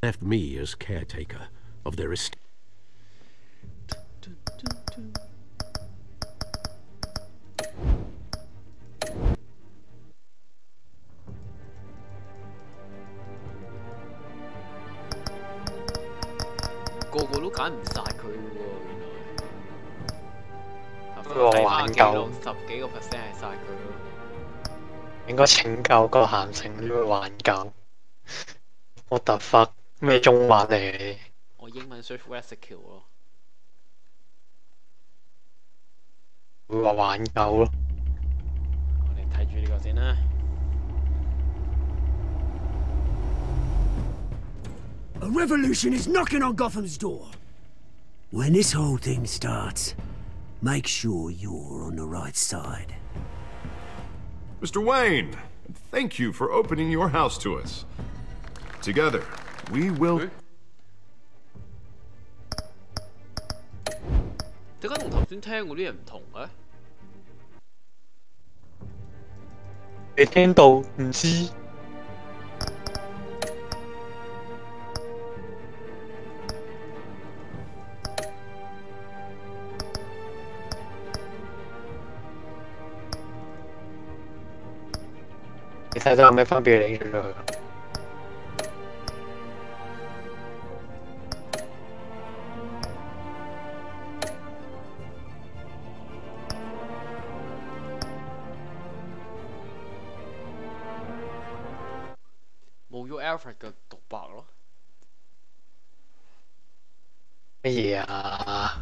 left me as caretaker of their estate.個個都揀唔殺佢嘅喎，原來。睇翻記錄10幾個%係殺佢咯。應該拯救個鹹城呢個挽救。What the fuck？咩中文嚟嘅？我英文 search rescue 咯。會話挽救咯。我哋睇住呢個先啦。A revolution is knocking on Gotham's door. When this whole thing starts, make sure you're on the right side. Mr. Wayne, thank you for opening your house to us. Together, we will... 點解同頭先聽嗰啲嘢唔同嘅？你聽到唔知？你睇到有咩分別？你咗佢。冇咗 Alfred 嘅獨白咯。乜嘢啊？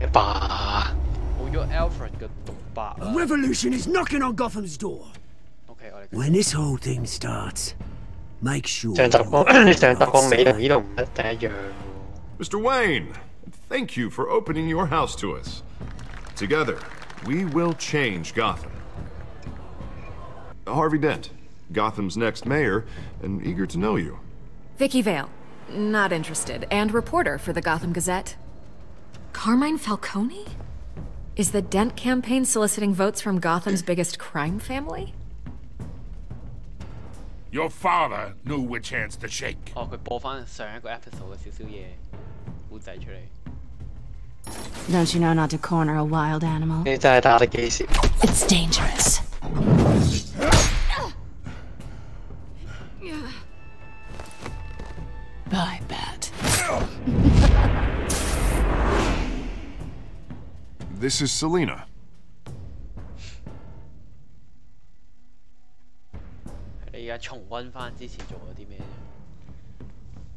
一把。冇咗 Alfred 嘅獨白啊。A revolution is knocking on Gotham's door. OK， 我哋。When this whole thing starts, make sure. 上集講你上集講尾同呢度唔一定一樣。Mr. Wayne, thank you for opening your house to us. Together, we will change Gotham. Harvey Dent, Gotham's next mayor, and eager to know you. Vicky Vale, not interested, and reporter for the Gotham Gazette. Carmine Falcone? Is the Dent campaign soliciting votes from Gotham's biggest crime family? Your father knew which hands to shake. 佢播翻上一個 episode 嘅少少嘢故仔出嚟。Don't you know not to corner a wild animal? 你真係打得幾時 It's dangerous. I bet. This is Selina.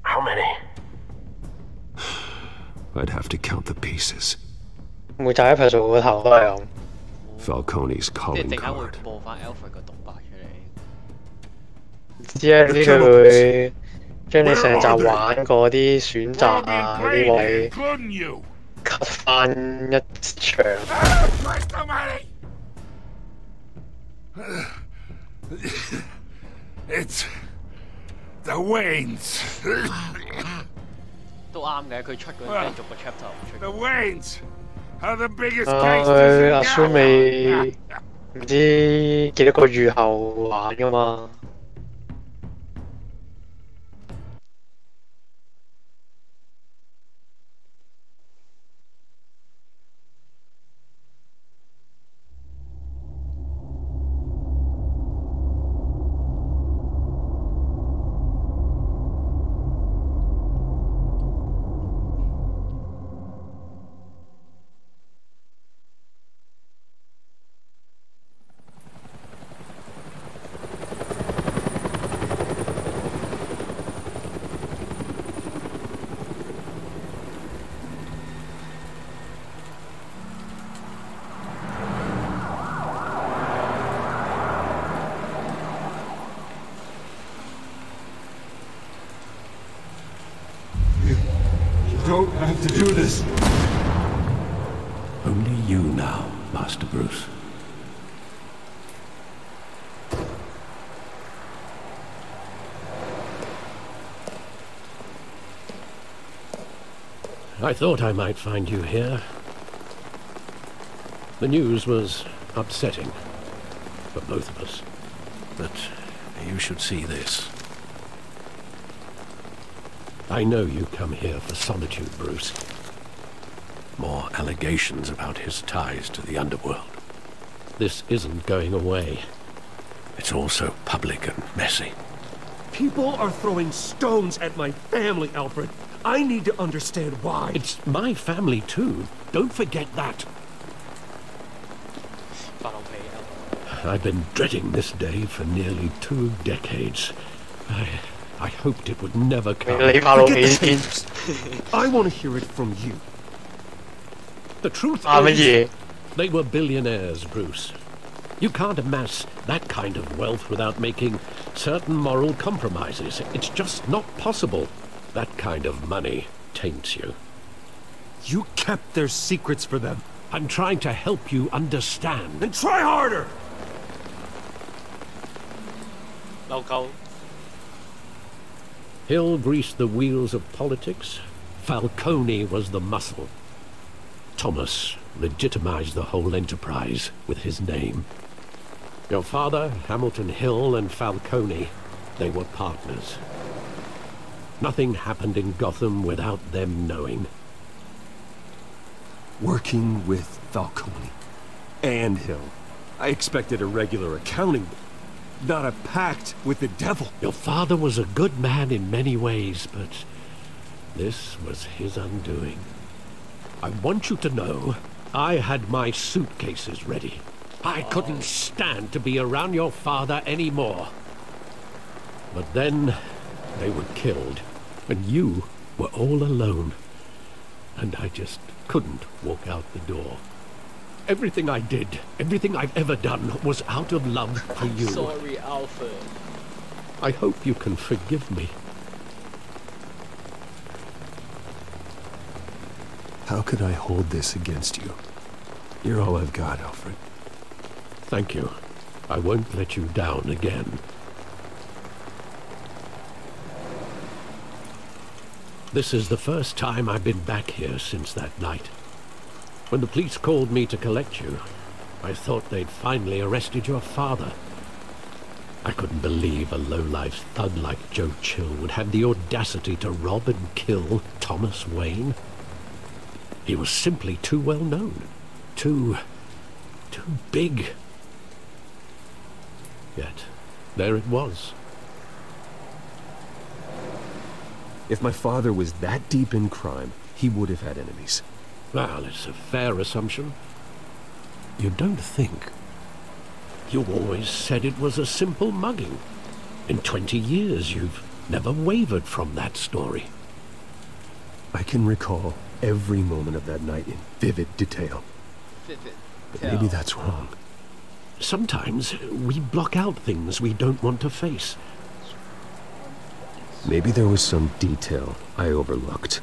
How many? I'd have to count the pieces. 每集 episode 個頭都係咁。Falcone's calling card. 知啊，呢佢會將你上集玩過啲選擇啊嗰啲位 cut 翻一場。It's the Waynes. 都啱嘅，佢出嗰陣逐個 chapter 出。The Waynes are the biggest gangsters in阿孫未唔知幾多個月後玩噶嘛？Don't have to do this. Only you now, Master Bruce. I thought I might find you here. The news was upsetting for both of us, but You should see this. I know you come here for solitude, Bruce. More allegations about his ties to the underworld. This isn't going away. It's all so public and messy. People are throwing stones at my family, Alfred. I need to understand why. It's my family too. Don't forget that. I've been dreading this day for nearly 2 decades. I hoped it would never come. Forget the papers. I want to hear it from you. The truth is, they were billionaires, Bruce. You can't amass that kind of wealth without making certain moral compromises. It's just not possible. That kind of money taints you. You kept their secrets for them. I'm trying to help you understand. Then try harder! Hill greased the wheels of politics. Falcone was the muscle. Thomas legitimized the whole enterprise with his name. Your father, Hamilton Hill, and Falcone, they were partners. Nothing happened in Gotham without them knowing. Working with Falcone and Hill. I expected a regular accounting, not a pact with the devil. Your father was a good man in many ways, but this was his undoing. I want you to know, I had my suitcases ready. I couldn't stand to be around your father anymore. But then they were killed, and you were all alone. And I just couldn't walk out the door. Everything I did, everything I've ever done, was out of love for you. Sorry, Alfred. I hope you can forgive me. How could I hold this against you? You're all I've got, Alfred. Thank you. I won't let you down again. This is the first time I've been back here since that night. When the police called me to collect you, I thought they'd finally arrested your father. I couldn't believe a low-life thug like Joe Chill would have the audacity to rob and kill Thomas Wayne. He was simply too well known. Too big. Yet, there it was. If my father was that deep in crime, he would have had enemies. Well, it's a fair assumption. You don't think. You always said it was a simple mugging. In 20 years, you've never wavered from that story. I can recall every moment of that night in vivid detail. But maybe that's wrong. Sometimes we block out things we don't want to face. Maybe there was some detail I overlooked.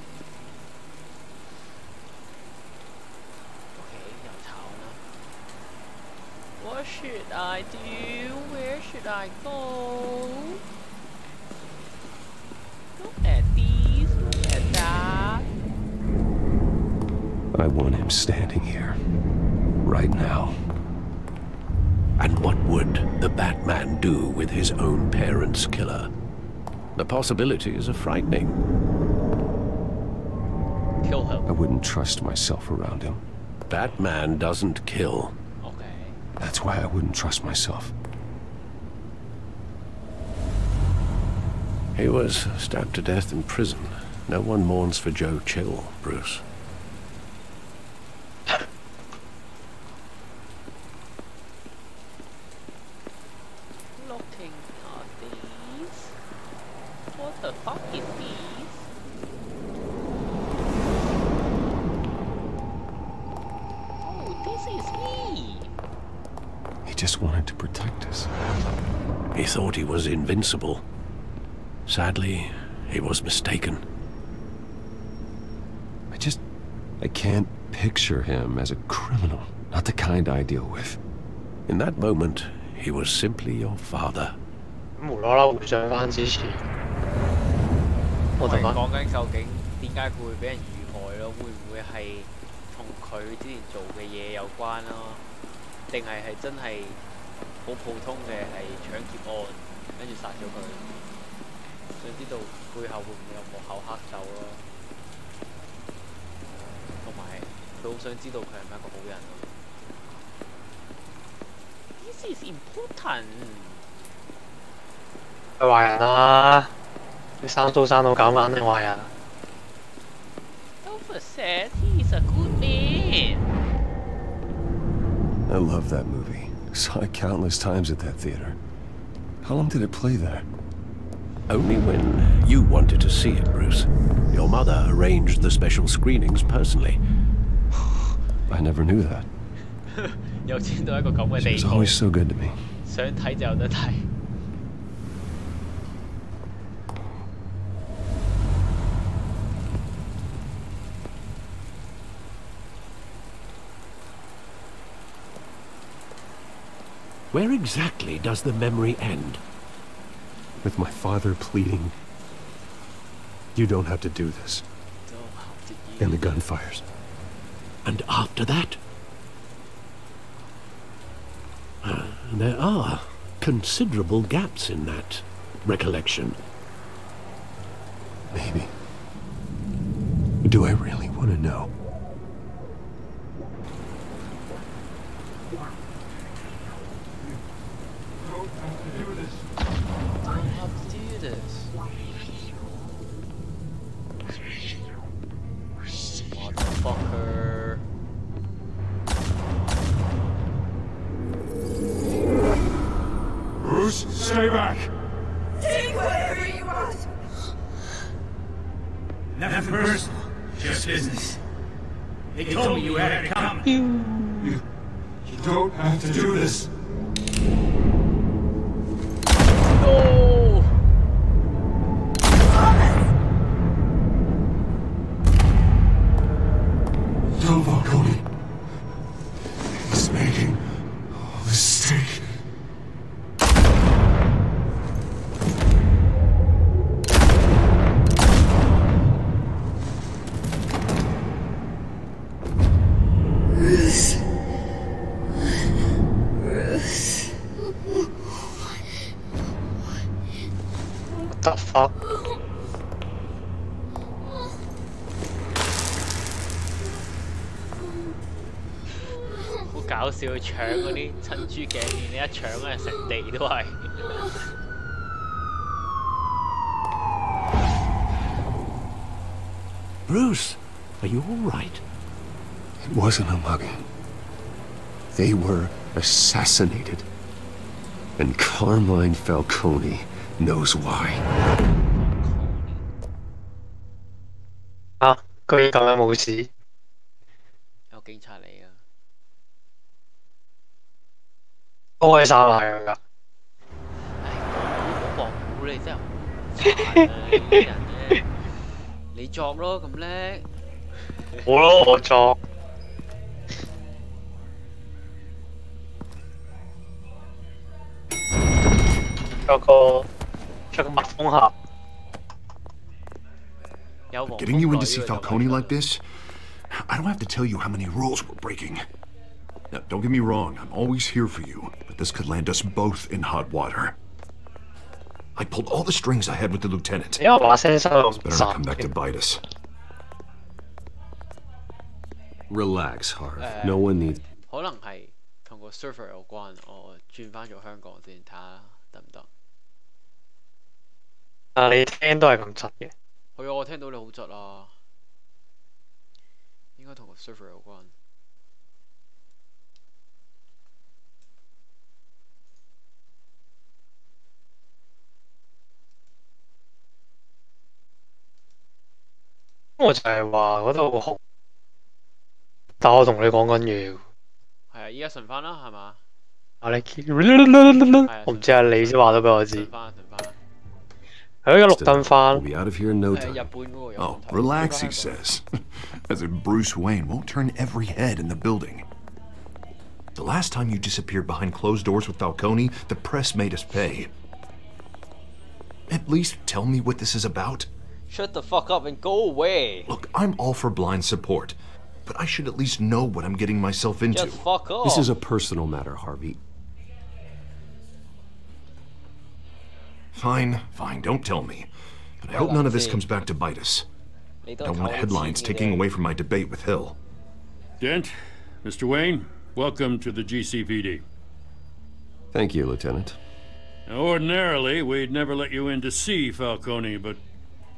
What should I do? Where should I go? Look at these, look at that. I want him standing here, right now. And what would the Batman do with his own parents' killer? The possibilities are frightening. Kill him. I wouldn't trust myself around him. Batman doesn't kill. Okay. That's why I wouldn't trust myself. He was stabbed to death in prison. No one mourns for Joe Chill, Bruce. Looking at these. What the fuck is these? Oh, this is me. He just wanted to protect us. He thought he was invincible. Sadly, he was mistaken. I can't picture him as a criminal. Not the kind I deal with. In that moment, he was simply your father. 無啦啦回想翻之前，我同講緊究竟點解佢會俾人遇害咯？會唔會係同佢之前做嘅嘢有關咯？定係真係好普通嘅係搶劫案？跟住殺咗佢。想知道背後會唔會有幕後黑手咯？同埋佢好想知道佢係咪一個好人咯。This is important。係壞人啊！你生都生到咁，肯定壞人。Alpha said he's a good man. I love that movie. Saw it countless times at that theater. How long did it play there? Only when you wanted to see it, Bruce. Your mother arranged the special screenings personally. I never knew that. 有錢到一個咁嘅 She 地 was 步， always so good to me. 想睇就有得睇。Where exactly does the memory end? With my father pleading, "You don't have to do this." And the gunfires. And after that? There are considerable gaps in that recollection. Maybe. Do I really want to know? Motherfucker. Bruce, stay back. Take whatever you want. Nothing personal, just business. They told me you had it coming. You don't have to do this. No! Tell Falcone. He's making a mistake. What the fuck? 好搞笑，佢搶嗰啲珍珠頸鏈，你一搶咧成地都係。Bruce, are you all right? It wasn't a mugging. They were assassinated. And Carmine Falcone knows why. 啊！居然咁樣冇事。有警察嚟啊！都可以殺埋佢㗎。唉，講古你真係好殘啊！呢啲人咧，你作咯咁叻。好咯，我作。着個密封盒。Getting you in to see Falcone like this? I don't have to tell you how many rules we're breaking. Now, don't get me wrong, I'm always here for you, but this could land us both in hot water. I pulled all the strings I had with the lieutenant. Yeah, it's better not come back to bite us. Relax, Harv. No one needs. 可能係同個 server 有關，我轉翻咗香港先睇下得唔得？啊，你聽都係咁窒嘅。係啊，我聽到你好窒啊，應該同個 server 有關。我就係話嗰度紅，但我同你講緊嘢。係啊，依家順翻啦，係嘛？啊你，我唔知啊，你先話到俾我知。順翻。係咯，綠燈翻。Oh, relax, he says. As if Bruce Wayne won't turn every head in the building. The last time you disappeared behind closed doors with Falcone, the press made us pay. At least tell me what this is about. Shut the fuck up and go away. Look, I'm all for blind support, but I should at least know what I'm getting myself into. Just fuck off. This is a personal matter, Harvey. Fine, fine, don't tell me. But I hope none of this comes back to bite us. I don't want headlines taking away from my debate with Hill. Dent, Mr. Wayne, welcome to the GCPD. Thank you, Lieutenant. Now, ordinarily, we'd never let you in to see Falcone, but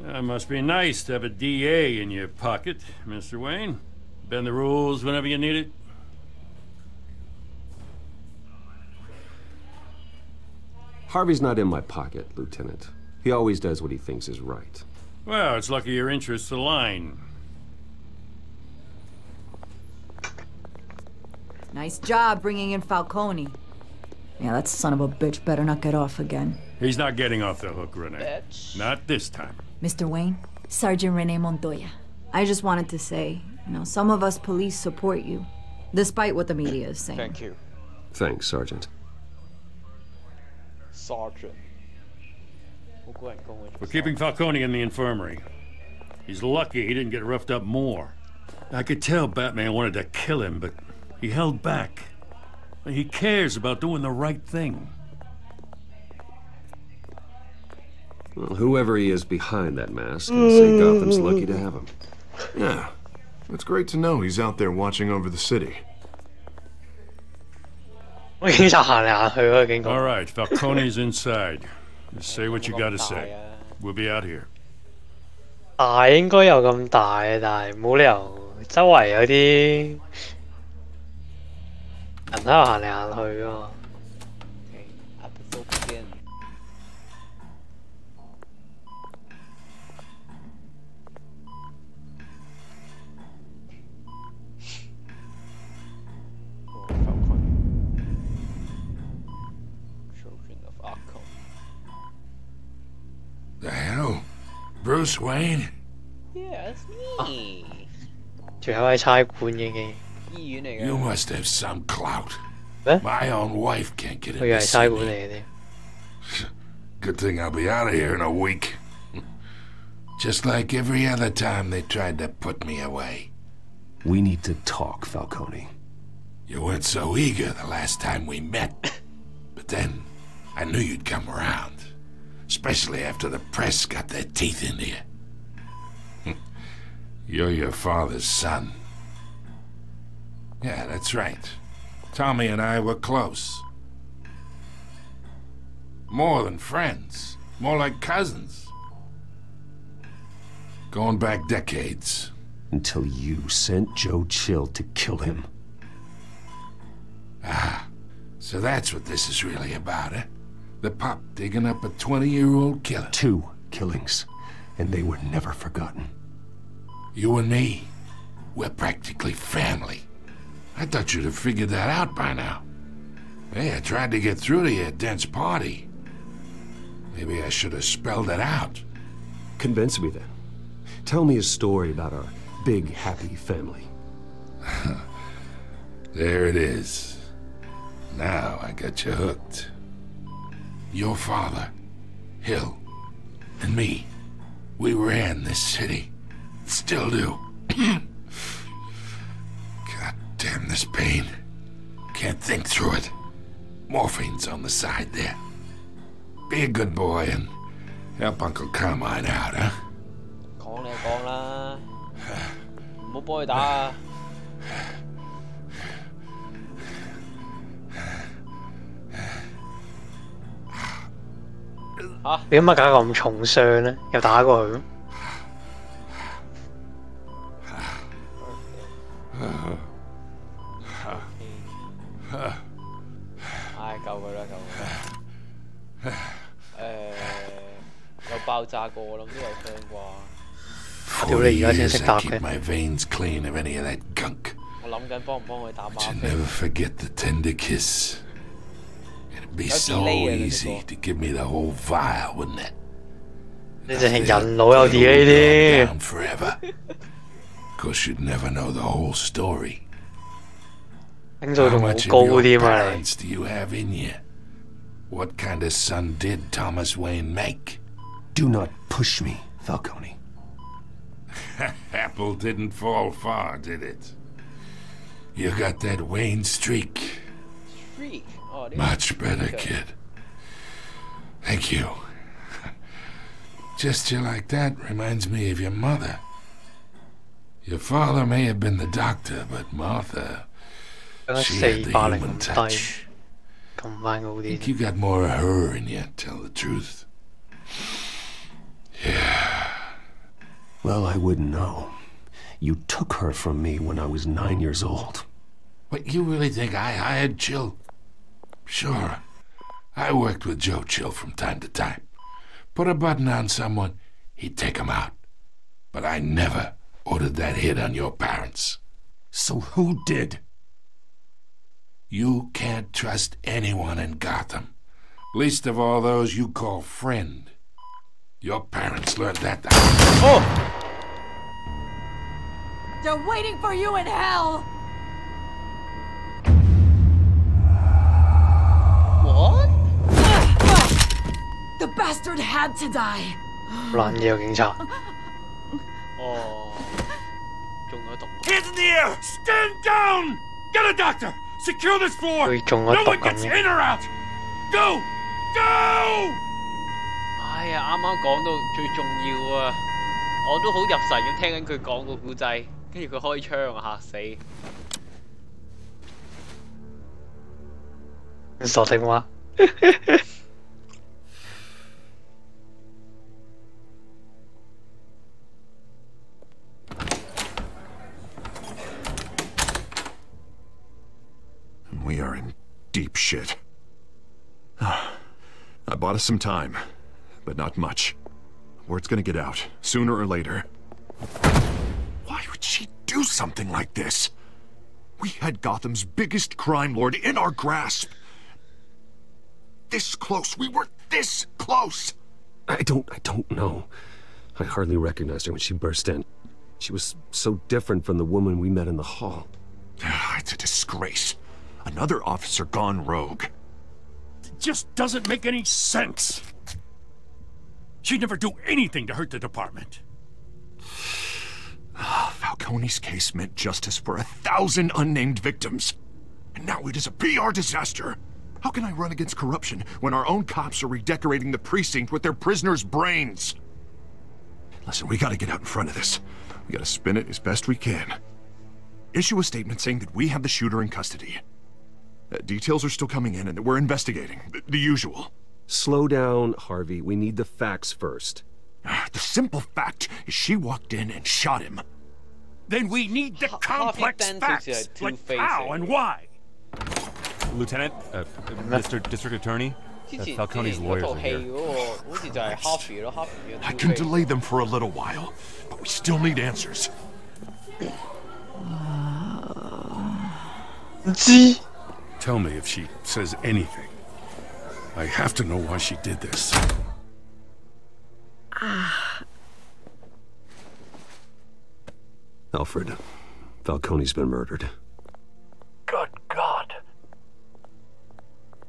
it must be nice to have a DA in your pocket, Mr. Wayne. Bend the rules whenever you need it. Harvey's not in my pocket, Lieutenant. He always does what he thinks is right. Well, it's lucky your interests align. Nice job bringing in Falcone. Yeah, that son of a bitch better not get off again. He's not getting off the hook, Renee. Not this time. Mr. Wayne, Sergeant Renee Montoya. I just wanted to say, some of us police support you, despite what the media is saying. Thank you. Thanks, Sergeant. Sergeant. We're keeping Falcone in the infirmary. He's lucky he didn't get roughed up more. I could tell Batman wanted to kill him, but he held back. He cares about doing the right thing. Well, whoever he is behind that mask, I'd say Gotham's lucky to have him. Yeah, it's great to know he's out there watching over the city. All right, Falcone's inside. Just say what you gotta say. We'll be out here. 大應該有咁大嘅，但係冇理由周圍有啲人喺度行嚟行去啊。The hell? Bruce Wayne? Yeah, it's me. 仲有喺差館嘅。You must have some clout. 咩 My own wife can't get 佢 in 係 to 差 see 館嚟 me. 嘅啫。Good thing I'll be out of here in a week. Just like every other time they tried to put me away. We need to talk, Falcone. You weren't so eager the last time we met. But then, I knew you'd come around. Especially after the press got their teeth into you. You're your father's son. Yeah, that's right. Tommy and I were close. More than friends. More like cousins. Going back decades. Until you sent Joe Chill to kill him. Ah, so that's what this is really about, eh? The pup digging up a 20-year-old killer. 2 killings, and they were never forgotten. You and me, we're practically family. I thought you'd have figured that out by now. Hey, I tried to get through to you at Dent's party. Maybe I should have spelled it out. Convince me then. Tell me a story about our big, happy family. There it is. Now I got you hooked. Your father, Hill, and me, we ran this city. Still do. God damn this pain. Can't think through it. Morphine's on the side there. Be a good boy and help Uncle Carmine out, huh? 講你就講啦，唔好幫佢打啊！你點解搞咁重傷咧？又打過去？唉，夠佢啦，夠佢啦。有爆炸過，我諗都有聲啩。屌你而家先識答 keep 嘅。my veins clean of any of that gunk. 我諗緊幫唔幫佢打嗎 You 啡。 never forget the tender kiss. It'd be so easy to give me the whole vial, wouldn't it? 你淨係人腦有 delay 啲。 Down forever. Of course, you'd never know the whole story. 升到 How 仲好 much 高 of your 添啊你。 parents do you have in you? What kind of son did Thomas Wayne make? Do not push me, Falcone. Apple didn't fall far, did it? You got that Wayne streak. Streak? Oh, Much better, kid. Thank you. gesture like that reminds me of your mother. Your father may have been the doctor, but Martha, she had the human touch. I think you got more of her in you, tell the truth. Yeah. Well, I wouldn't know. You took her from me when I was 9 years old. What, you really think I hired Chill? Sure. I worked with Joe Chill from time to time. Put a button on someone, he'd take him out. But I never ordered that hit on your parents. So who did? You can't trust anyone in Gotham. Least of all those you call friend. Your parents learned that. Oh! They're waiting for you in hell! What? The bastard had to die. 爛嘢警察。哦，中咗毒。 Hands in the air! Stand down! Get a doctor! Secure this floor! 佢中咗 No 毒 one gets 咁 in or out! Go! Go! 哎呀，啱啱講到最重要啊！我都好入神咁聽緊佢講個故仔，跟住佢開槍啊，嚇死！傻定話。We are in deep shit. I bought us some time, but not much. Word's gonna get out, sooner or later. Why would she do something like this? We had Gotham's biggest crime lord in our grasp. This close. We were this close. I don't know. I hardly recognized her when she burst in. She was so different from the woman we met in the hall. It's a disgrace. Another officer gone rogue. It just doesn't make any sense. She'd never do anything to hurt the department. Falcone's case meant justice for 1,000 unnamed victims. And now it is a PR disaster. How can I run against corruption when our own cops are redecorating the precinct with their prisoners' brains? Listen, we gotta get out in front of this. We gotta spin it as best we can. Issue a statement saying that we have the shooter in custody. Details are still coming in and that we're investigating. The usual. Slow down, Harvey. We need the facts first. The simple fact is she walked in and shot him. Then we need the complex facts, like how and why. Lieutenant, Mr. District Attorney, Falcone's lawyers are here. I can delay them for a little while, but we still need answers. Tell me if she says anything. I have to know why she did this. Alfred, Falcone's been murdered. Good God.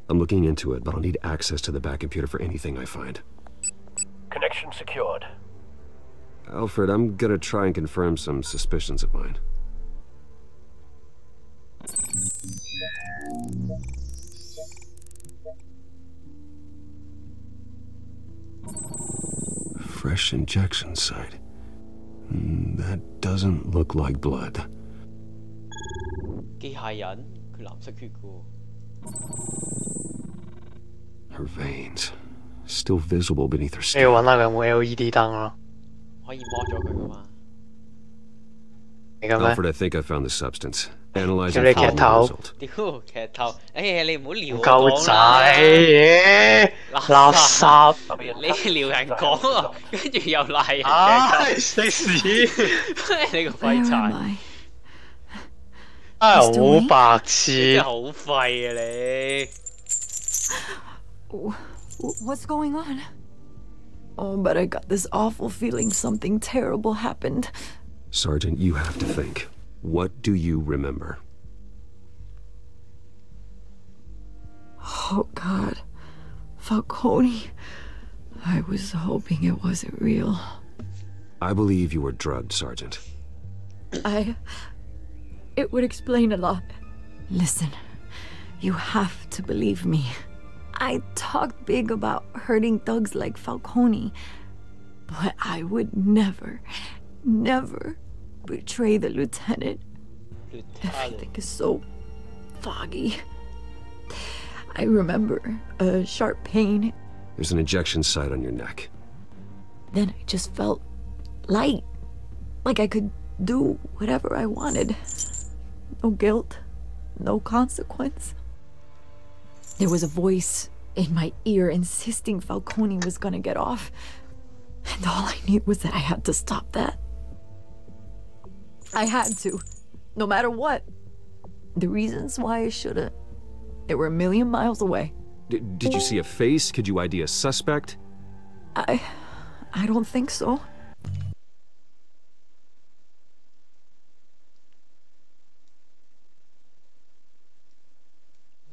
I'm looking into it, but I'll need access to the back computer for anything I find. Connection secured. Alfred, I'm gonna try and confirm some suspicions of mine. Fresh injection site. That doesn't look like blood. 機械人，佢藍色血嘅喎。 Her veins, still visible beneath her 你 skin. 要揾下佢有冇 LED 燈咯。可以剝咗佢㗎嘛？ Alfred, I think I found the substance. Analyzing 叫你劇 following 透。 屌 result. 劇透！哎呀，你唔好撩我狗仔講啦！嘢，垃圾。你撩人講啊，跟住又賴人唉，劇食屎！透，你個廢柴！真係好白痴。真係好廢啊你！ What's going on? Oh, but I got this awful feeling something terrible happened. Sergeant, you have to think. What do you remember? Oh, God. Falcone. I was hoping it wasn't real. I believe you were drugged, Sergeant. It would explain a lot. Listen, you have to believe me. I talked big about hurting thugs like Falcone. But I would never, never betray the lieutenant. Everything is so foggy. I remember a sharp pain. There's an injection site on your neck. Then I just felt light. Like I could do whatever I wanted. No guilt, no consequence. There was a voice in my ear insisting Falcone was gonna get off. And all I knew was that I had to stop that. I had to, no matter what. The reasons why I shouldn't, they were a million miles away. Did you see a face? Could you ID a suspect? I don't think so.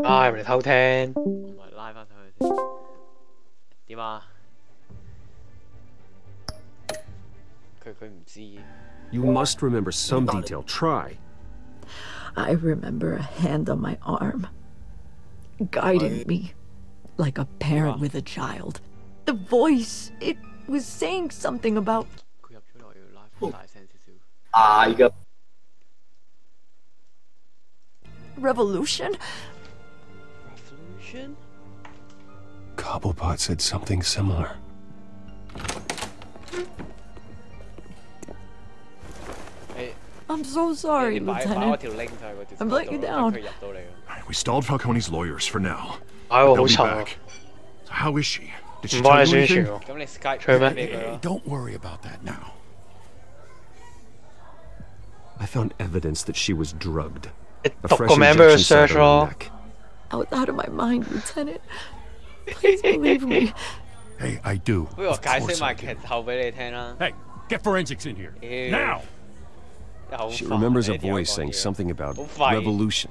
Ai嚟偷聽。我咪拉翻上去先。點啊？佢唔知。You must remember some detail. Try. I remember a hand on my arm, guiding me like a parent with a child. The voice, it was saying something about... Revolution? Revolution? Cobblepot said something similar. I'm so sorry, Lieutenant. I've let you down. We stalled Falcone's lawyers for now. They'll be so back. So how is she? Did she tell you anything? Hey, don't worry about that now. I found evidence that she was drugged. A讀 fresh 個名俾佢 injection site search on her 咯。 neck. I was out of my mind, Lieutenant. Please believe me. Hey, I do. 不如我解釋埋劇透俾你聽啦。 Hey, get forensics in here. Now! She remembers a voice saying something about revolution.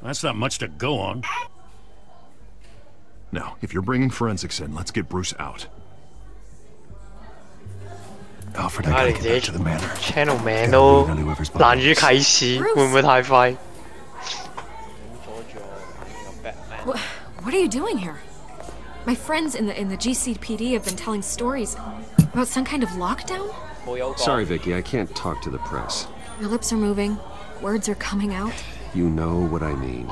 That's not much to go on. Now, if you're bringing forensics in, let's get Bruce out. Alfred, I gotta get back to the manor. channel 名都難於啟齒，會唔會太快？ What are you doing here? My friends in the GCPD have been telling stories about some kind of lockdown? Sorry, Vicky, I can't talk to the press. Your lips are moving, words are coming out. You know what I mean.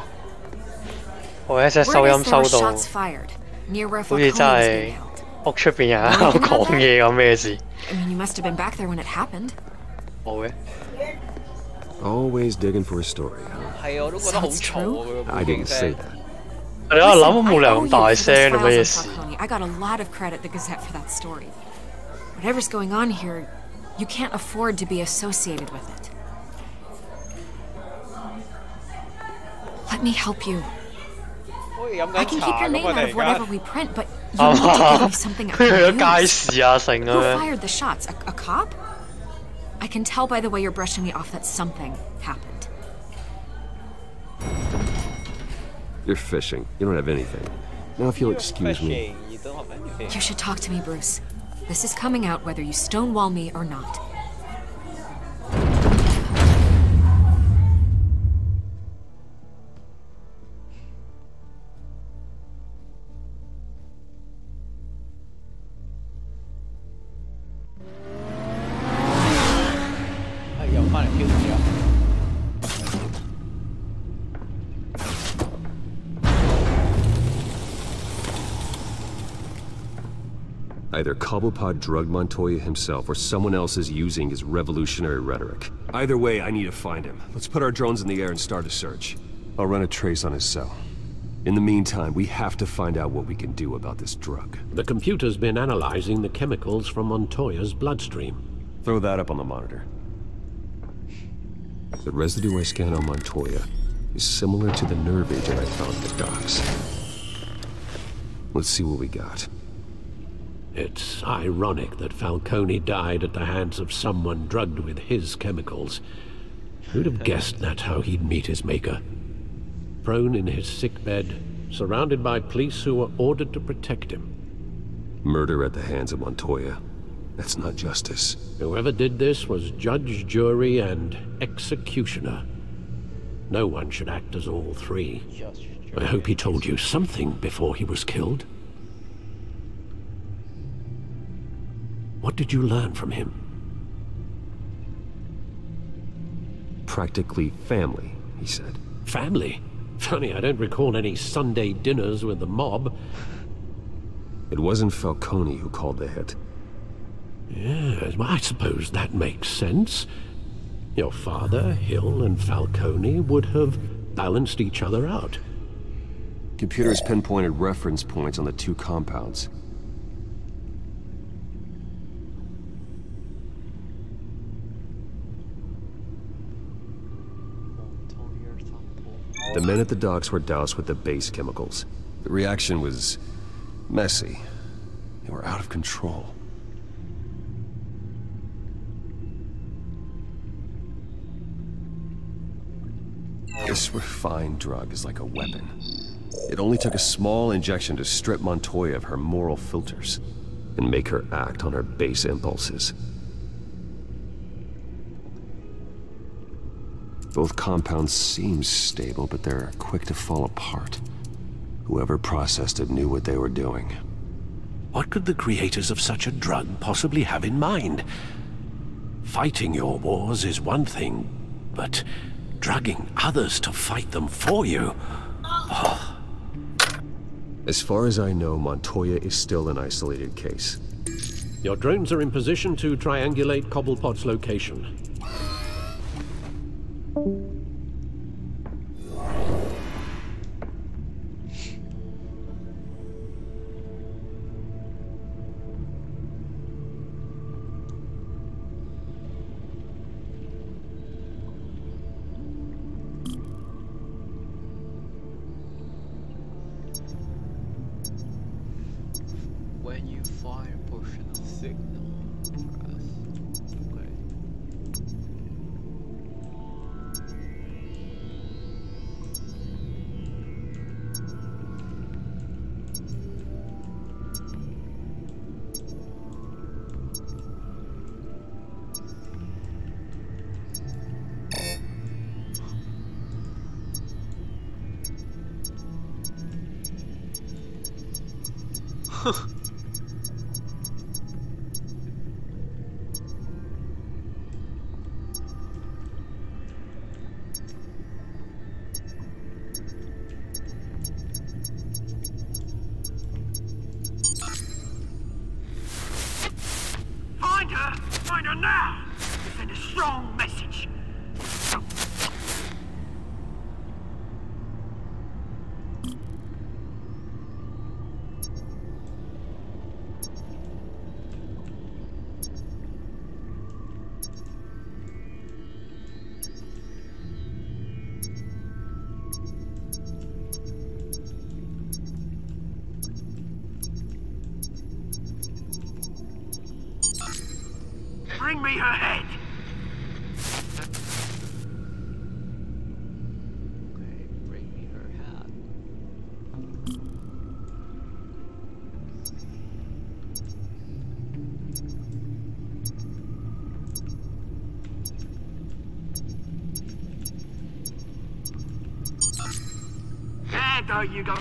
我一隻收音收到， shots fired near where 好似 Falcone 真 was 係 being held. 屋出邊有人喺度講嘢咁咩事？ I mean, you must have been back there when it happened. 冇嘅。 Always digging for a story, huh? 係，我都覺得好嘈啊！ I didn't say that. 你喺度諗冇理由咁大聲，做乜嘢事？ I got a lot of credit at the Gazette for that story. Whatever's going on here, you can't afford to be associated with it. Let me help you. I can keep your name out of whatever we print, but you need to give me something I 去咗 can 街 use. 市啊成 Who 咁樣。 fired the shots? A cop? I can tell by the way you're brushing me off that something happened. You're fishing. You don't have anything. Now, if you'll excuse me. You should talk to me, Bruce. This is coming out whether you stonewall me or not. Either Cobblepot drugged Montoya himself or someone else is using his revolutionary rhetoric. Either way, I need to find him. Let's put our drones in the air and start a search. I'll run a trace on his cell. In the meantime, we have to find out what we can do about this drug. The computer's been analyzing the chemicals from Montoya's bloodstream. Throw that up on the monitor. The residue I scanned on Montoya is similar to the nerve agent I found in the docks. Let's see what we got. It's ironic that Falcone died at the hands of someone drugged with his chemicals. Who'd have guessed that's how he'd meet his maker? Prone in his sickbed, surrounded by police who were ordered to protect him. Murder at the hands of Montoya. That's not justice. Whoever did this was judge, jury, and executioner. No one should act as all three. I hope he told you something before he was killed. What did you learn from him? Practically family, he said. Family? Funny, I don't recall any Sunday dinners with the mob. It wasn't Falcone who called the hit. Yes, well, I suppose that makes sense. Your father, Hill, and Falcone would have balanced each other out. Computers pinpointed reference points on the two compounds. The men at the docks were doused with the base chemicals. The reaction was messy. They were out of control. This refined drug is like a weapon. It only took a small injection to strip Montoya of her moral filters and make her act on her base impulses. Both compounds seem stable, but they're quick to fall apart. Whoever processed it knew what they were doing. What could the creators of such a drug possibly have in mind? Fighting your wars is one thing, but drugging others to fight them for you? Oh. As far as I know, Montoya is still an isolated case. Your drones are in position to triangulate Cobblepot's location. When you fire a portion of signal, press. Okay. Find her now! To send a strong message. Bring me her head! Okay, bring me her hat. There you go.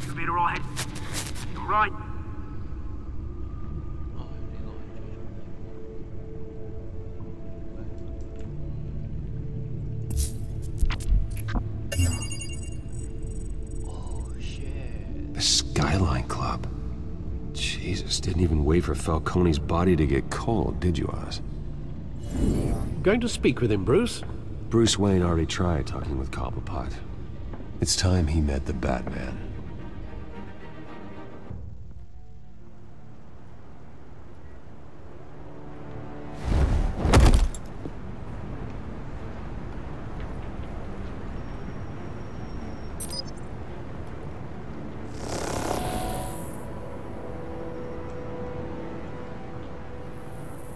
You'll be alright. You alright? Skyline Club. Jesus, didn't even wait for Falcone's body to get cold, did you, Oz? Going to speak with him, Bruce? Bruce Wayne already tried talking with Cobblepot. It's time he met the Batman.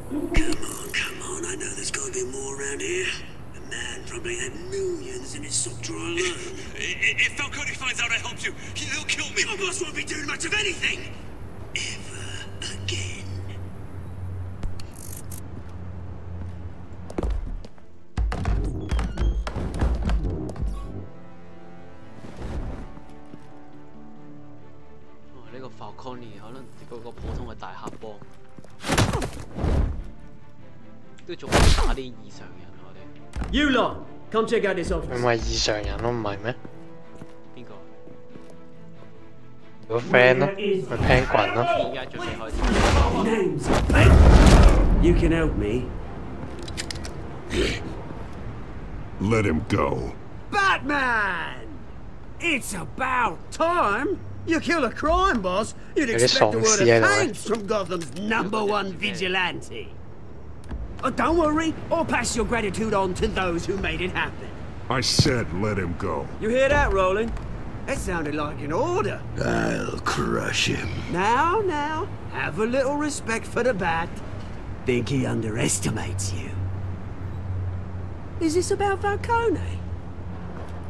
Come on, I know there's gotta be more around here. The man probably had millions in his sock drawer alone. If Falcone finds out I helped you, he'll kill me. Your boss won't be doing much of anything. Ever again. Falcone 可能嗰個普通嘅大黑幫。都仲打啲異常人我哋。You lot, come check out this office。唔係異常人咯，唔係咩？邊個？個 friend 咯，咪 Penguin 咯。而家準備開始。Name's You can help me. Let him go. Batman! It's about time! You kill a crime boss, you'd expect a word of thanks from Gotham's #1 vigilante. Oh, don't worry, I'll pass your gratitude on to those who made it happen. I said let him go. You hear that, Roland? That sounded like an order. I'll crush him. Now, have a little respect for the Bat. Think he underestimates you. Is this about Falcone?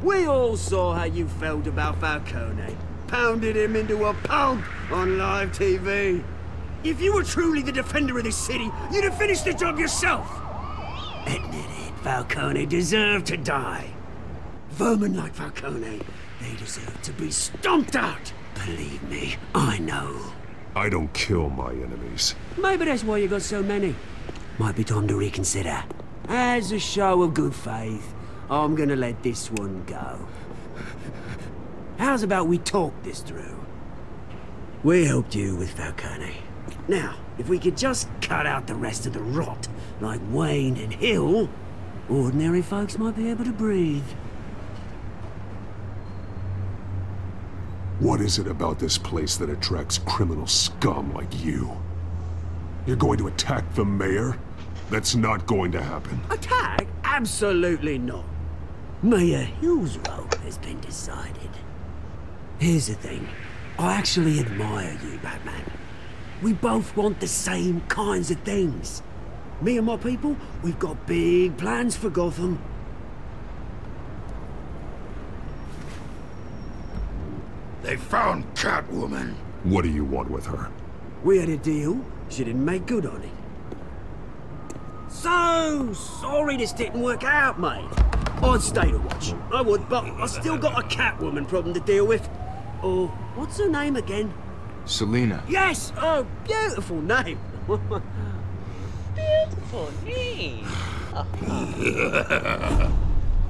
We all saw how you felt about Falcone. Pounded him into a pulp on live TV. If you were truly the defender of this city, you'd have finished the job yourself. Admit it, Falcone deserved to die. Vermin like Falcone, they deserve to be stomped out. Believe me, I know. I don't kill my enemies. Maybe that's why you got so many. Might be time to reconsider. As a show of good faith, I'm gonna let this one go. How's about we talk this through? We helped you with Falcone. Now, if we could just cut out the rest of the rot, like Wayne and Hill, ordinary folks might be able to breathe. What is it about this place that attracts criminal scum like you? You're going to attack the mayor? That's not going to happen. Attack? Absolutely not. Mayor Hill's role has been decided. Here's the thing. I actually admire you, Batman. We both want the same kinds of things. Me and my people, we've got big plans for Gotham. They found Catwoman. What do you want with her? We had a deal. She didn't make good on it. So sorry this didn't work out, mate. I'd stay to watch. I would, but I still got a Catwoman problem to deal with. Oh, what's her name again? Selina. Yes! Oh, beautiful name. Beautiful name.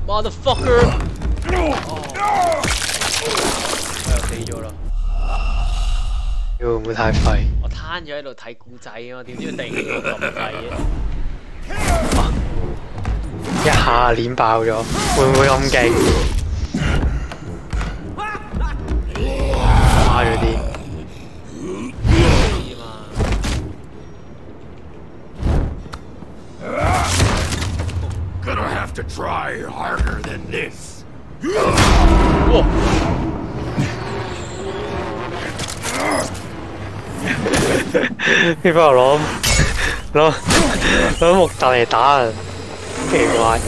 Motherfucker! Oh. 我又死咗啦！會唔會太廢？我攤咗喺度睇故仔啊嘛，點知突然間撳掣嘅？一下鏈爆咗，會唔會咁勁？差咗啲。Gonna have to try harder than this. 邊個攞木頭嚟打啊？奇怪。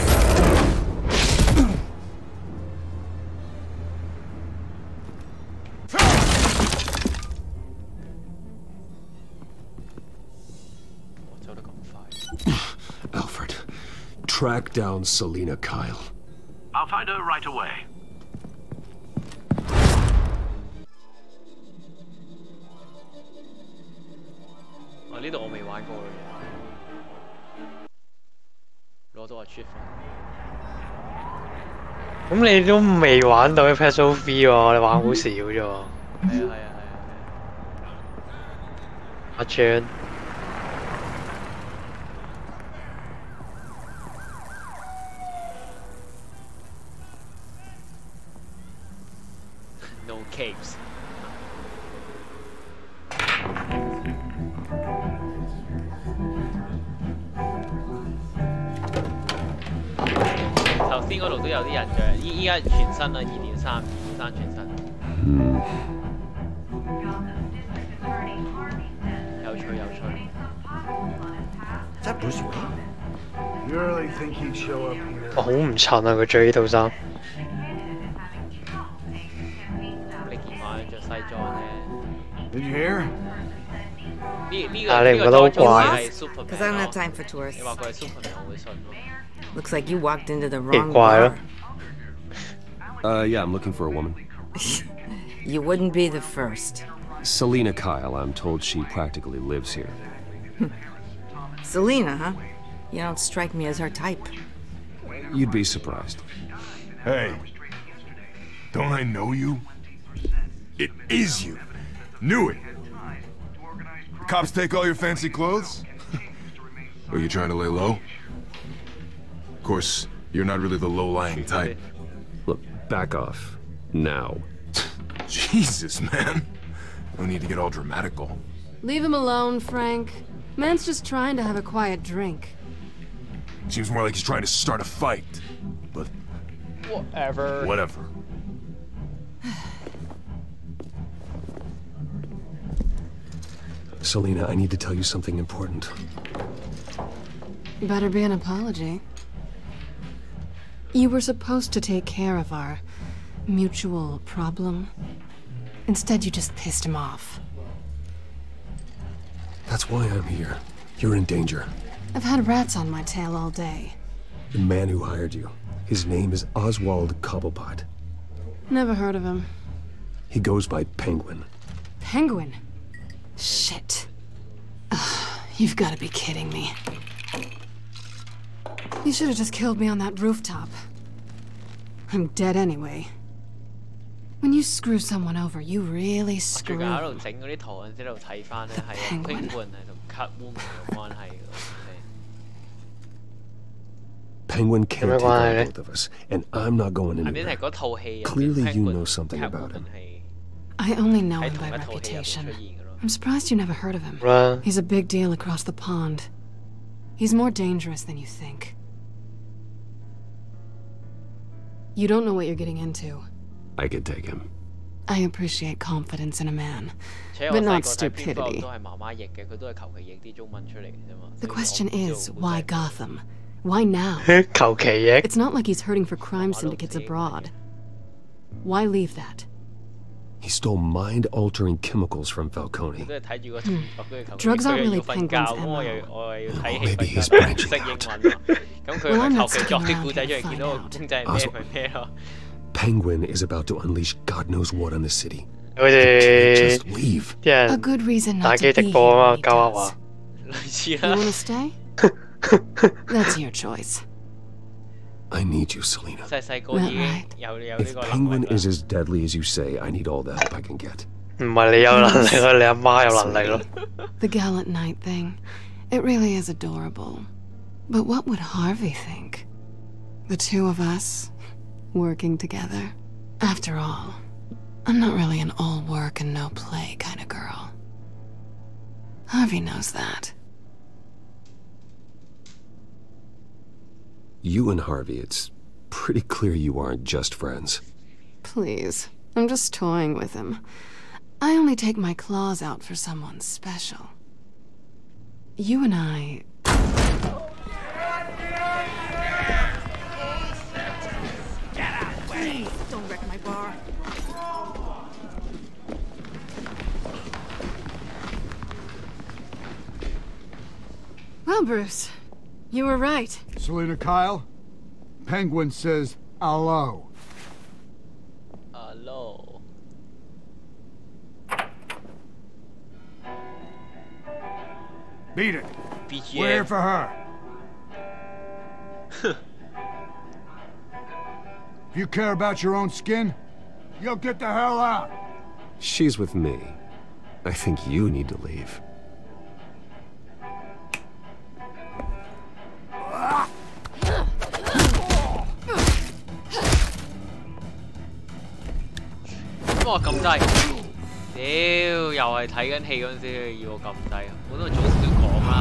走得咁快。Alfred, track down Selina Kyle. I'll find her right away. 呢度我未玩過嘅，攞到achievement。咁你都未玩到 Episode 3喎，你玩好少啫喎。係啊。阿張。No caves。頭先嗰度都有啲印象，依家全新啦，2.3全新。有趣。Is that Bruce Wayne? You really think he'd show up here? 我好唔襯啊！佢着呢套衫。你見我着西裝啫。Did you hear? 呢個係 Superman。Because I don't have time for tourists. 你話佢係 Superman，我會信咯。Looks like you walked into the wrong bar. Yeah, I'm looking for a woman. You wouldn't be the first. Selina Kyle, I'm told she practically lives here. Selena, huh? You don't strike me as her type. You'd be surprised. Hey, don't I know you? It is you. Knew it. Cops take all your fancy clothes? Are you trying to lay low? Of course, you're not really the low-lying type. Look, back off. Now. Jesus, man. No need to get all dramatical. Leave him alone, Frank. Man's just trying to have a quiet drink. Seems more like he's trying to start a fight. But... Whatever. Whatever. Selena, I need to tell you something important. Better be an apology. You were supposed to take care of our mutual problem. Instead, you just pissed him off. That's why I'm here. You're in danger. I've had rats on my tail all day. The man who hired you. His name is Oswald Cobblepot. Never heard of him. He goes by Penguin. Penguin? Shit. Ugh, you've got to be kidding me. You should have just killed me on that rooftop. I'm dead anyway. When you screw someone over, you really screw them. Penguin can't take on both of us, and I'm not going anywhere. Clearly you know something about him. I only know him by reputation. I'm surprised you never heard of him. He's a big deal across the pond. He's more dangerous than you think. You don't know what you're getting into. I could take him. I appreciate confidence in a man, but not stupidity. The question is, why Gotham? Why now? It's not like he's hurting for crime syndicates abroad. Why leave that? He stole mind-altering chemicals from Falcone. Drugs aren't really Penguin's MO. Maybe he's branching out. Well, I'm not sticking around here to find out. Oswald, Penguin is about to unleash God knows what on the city. You can't just leave. A good reason not to be here when he does. You wanna stay? That's your choice. I need you, Selena. Right. If Penguin is as deadly as you say, I need all the help I can get. The gallant knight thing. It really is adorable. But what would Harvey think? The two of us, working together. After all, I'm not really an all work and no play kind of girl. Harvey knows that. You and Harvey, it's pretty clear you aren't just friends. Please, I'm just toying with him. I only take my claws out for someone special. You and I... Please, don't wreck my bar. Well, Bruce, you were right. Selena Kyle, Penguin says hello. Hello. Beat it. BGM. We're here for her. If you care about your own skin, you'll get the hell out. She's with me. I think you need to leave.我撳掣，屌又係睇緊戲嗰陣時要我撳掣，本來早少少講啦。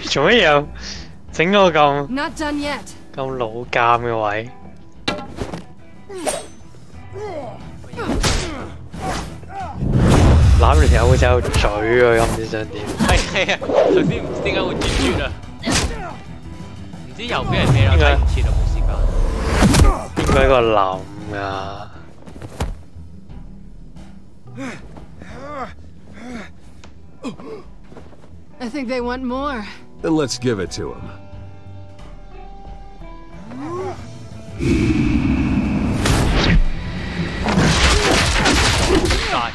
做乜又整個咁 Not done yet. 咁老監嘅位？攬住條友會有嘴啊！咁唔知想點？係啊，頭先唔知點解會絕啊！唔知又俾人咩啦，睇唔切啊，冇時間。應該喺個諗啊！ I think they want more. Then let's give it to them. Die.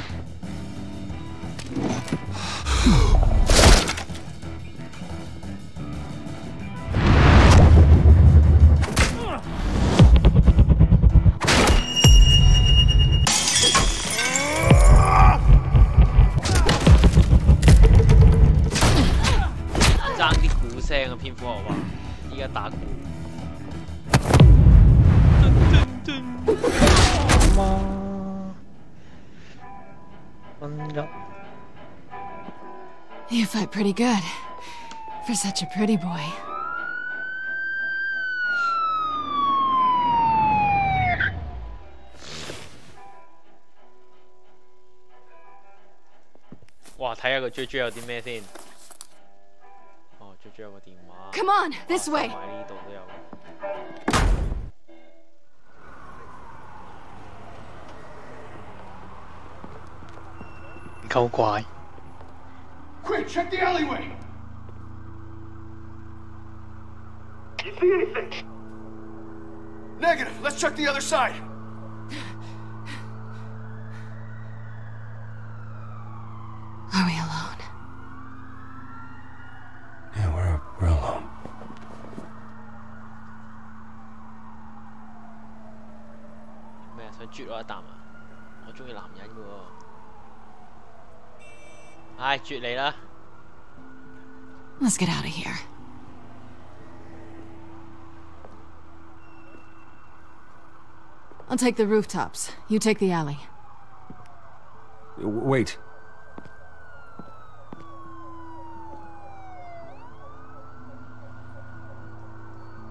爭啲鼓聲啊！蝙蝠俠話：依家打鼓。You fight pretty good for such a pretty boy. 哇！睇下個追有啲咩先。哦，追有個電話。Come on, this way. 埋呢度都有。唔夠怪。 Quick, check the alleyway! You see anything? Negative. Let's check the other side. Are we alone? Yeah, we're alone. 咩？想啜我一啖啊？我中意男人㗎喎。 唉，絕你啦 Let's get out of here. I'll take the rooftops. You take the alley. Wait.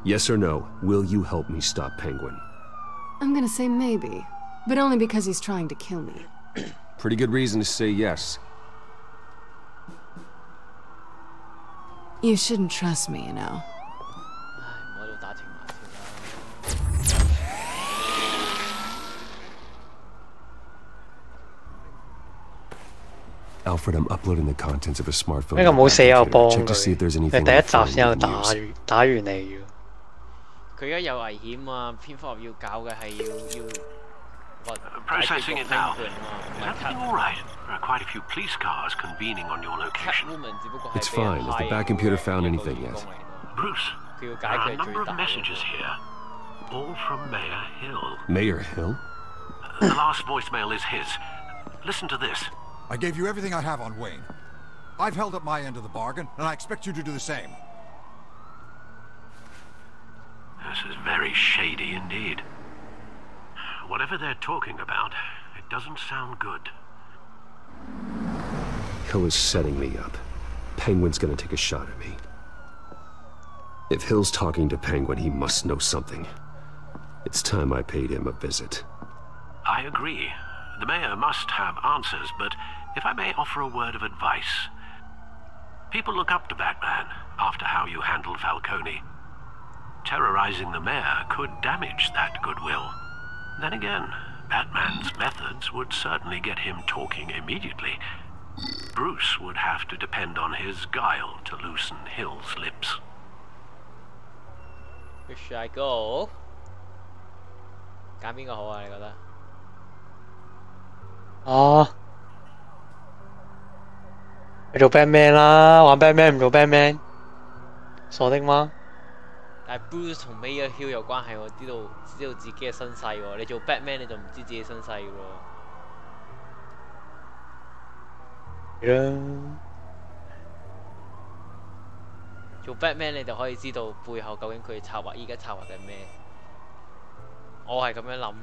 Yes or no, will you help me stop Penguin? I'm gonna say maybe, but only because he's trying to kill me. Pretty good reason to say yes. You shouldn't trust me, you know. Alfred, I'm uploading the contents of a smartphone. 呢個冇死有幫 Check to see if there's 佢 anything. 第一集先有打完你要。佢而家有危險啊！蝙蝠俠要搞嘅係要 Processing it now. Is everything all right? There are quite a few police cars convening on your location. It's fine. Has the back computer found anything yet? Bruce, there are a number of messages here, all from Mayor Hill. Mayor Hill? The last voicemail is his. Listen to this. I gave you everything I have on Wayne. I've held up my end of the bargain, and I expect you to do the same. This is very shady indeed. Whatever they're talking about, it doesn't sound good. Hill is setting me up. Penguin's gonna take a shot at me. If Hill's talking to Penguin, he must know something. It's time I paid him a visit. I agree. The mayor must have answers, but if I may offer a word of advice. People look up to Batman after how you handled Falcone. Terrorizing the mayor could damage that goodwill. Then again, Batman's methods would certainly get him talking immediately. Bruce would have to depend on his guile to loosen Hill's lips. Where should I go? 揀邊個好啊？你覺得？哦，你做 Batman 啦，玩 Batman 唔做 Batman，傻的嗎？但係 Bruce 同 Mayor Hill 有關係喎，知道自己嘅身世喎。你做 Batman 你就唔知自己身世嘅喎。係啦。做 Batman 你就可以知道背後究竟佢策劃依家策劃緊咩。我係咁樣諗咯。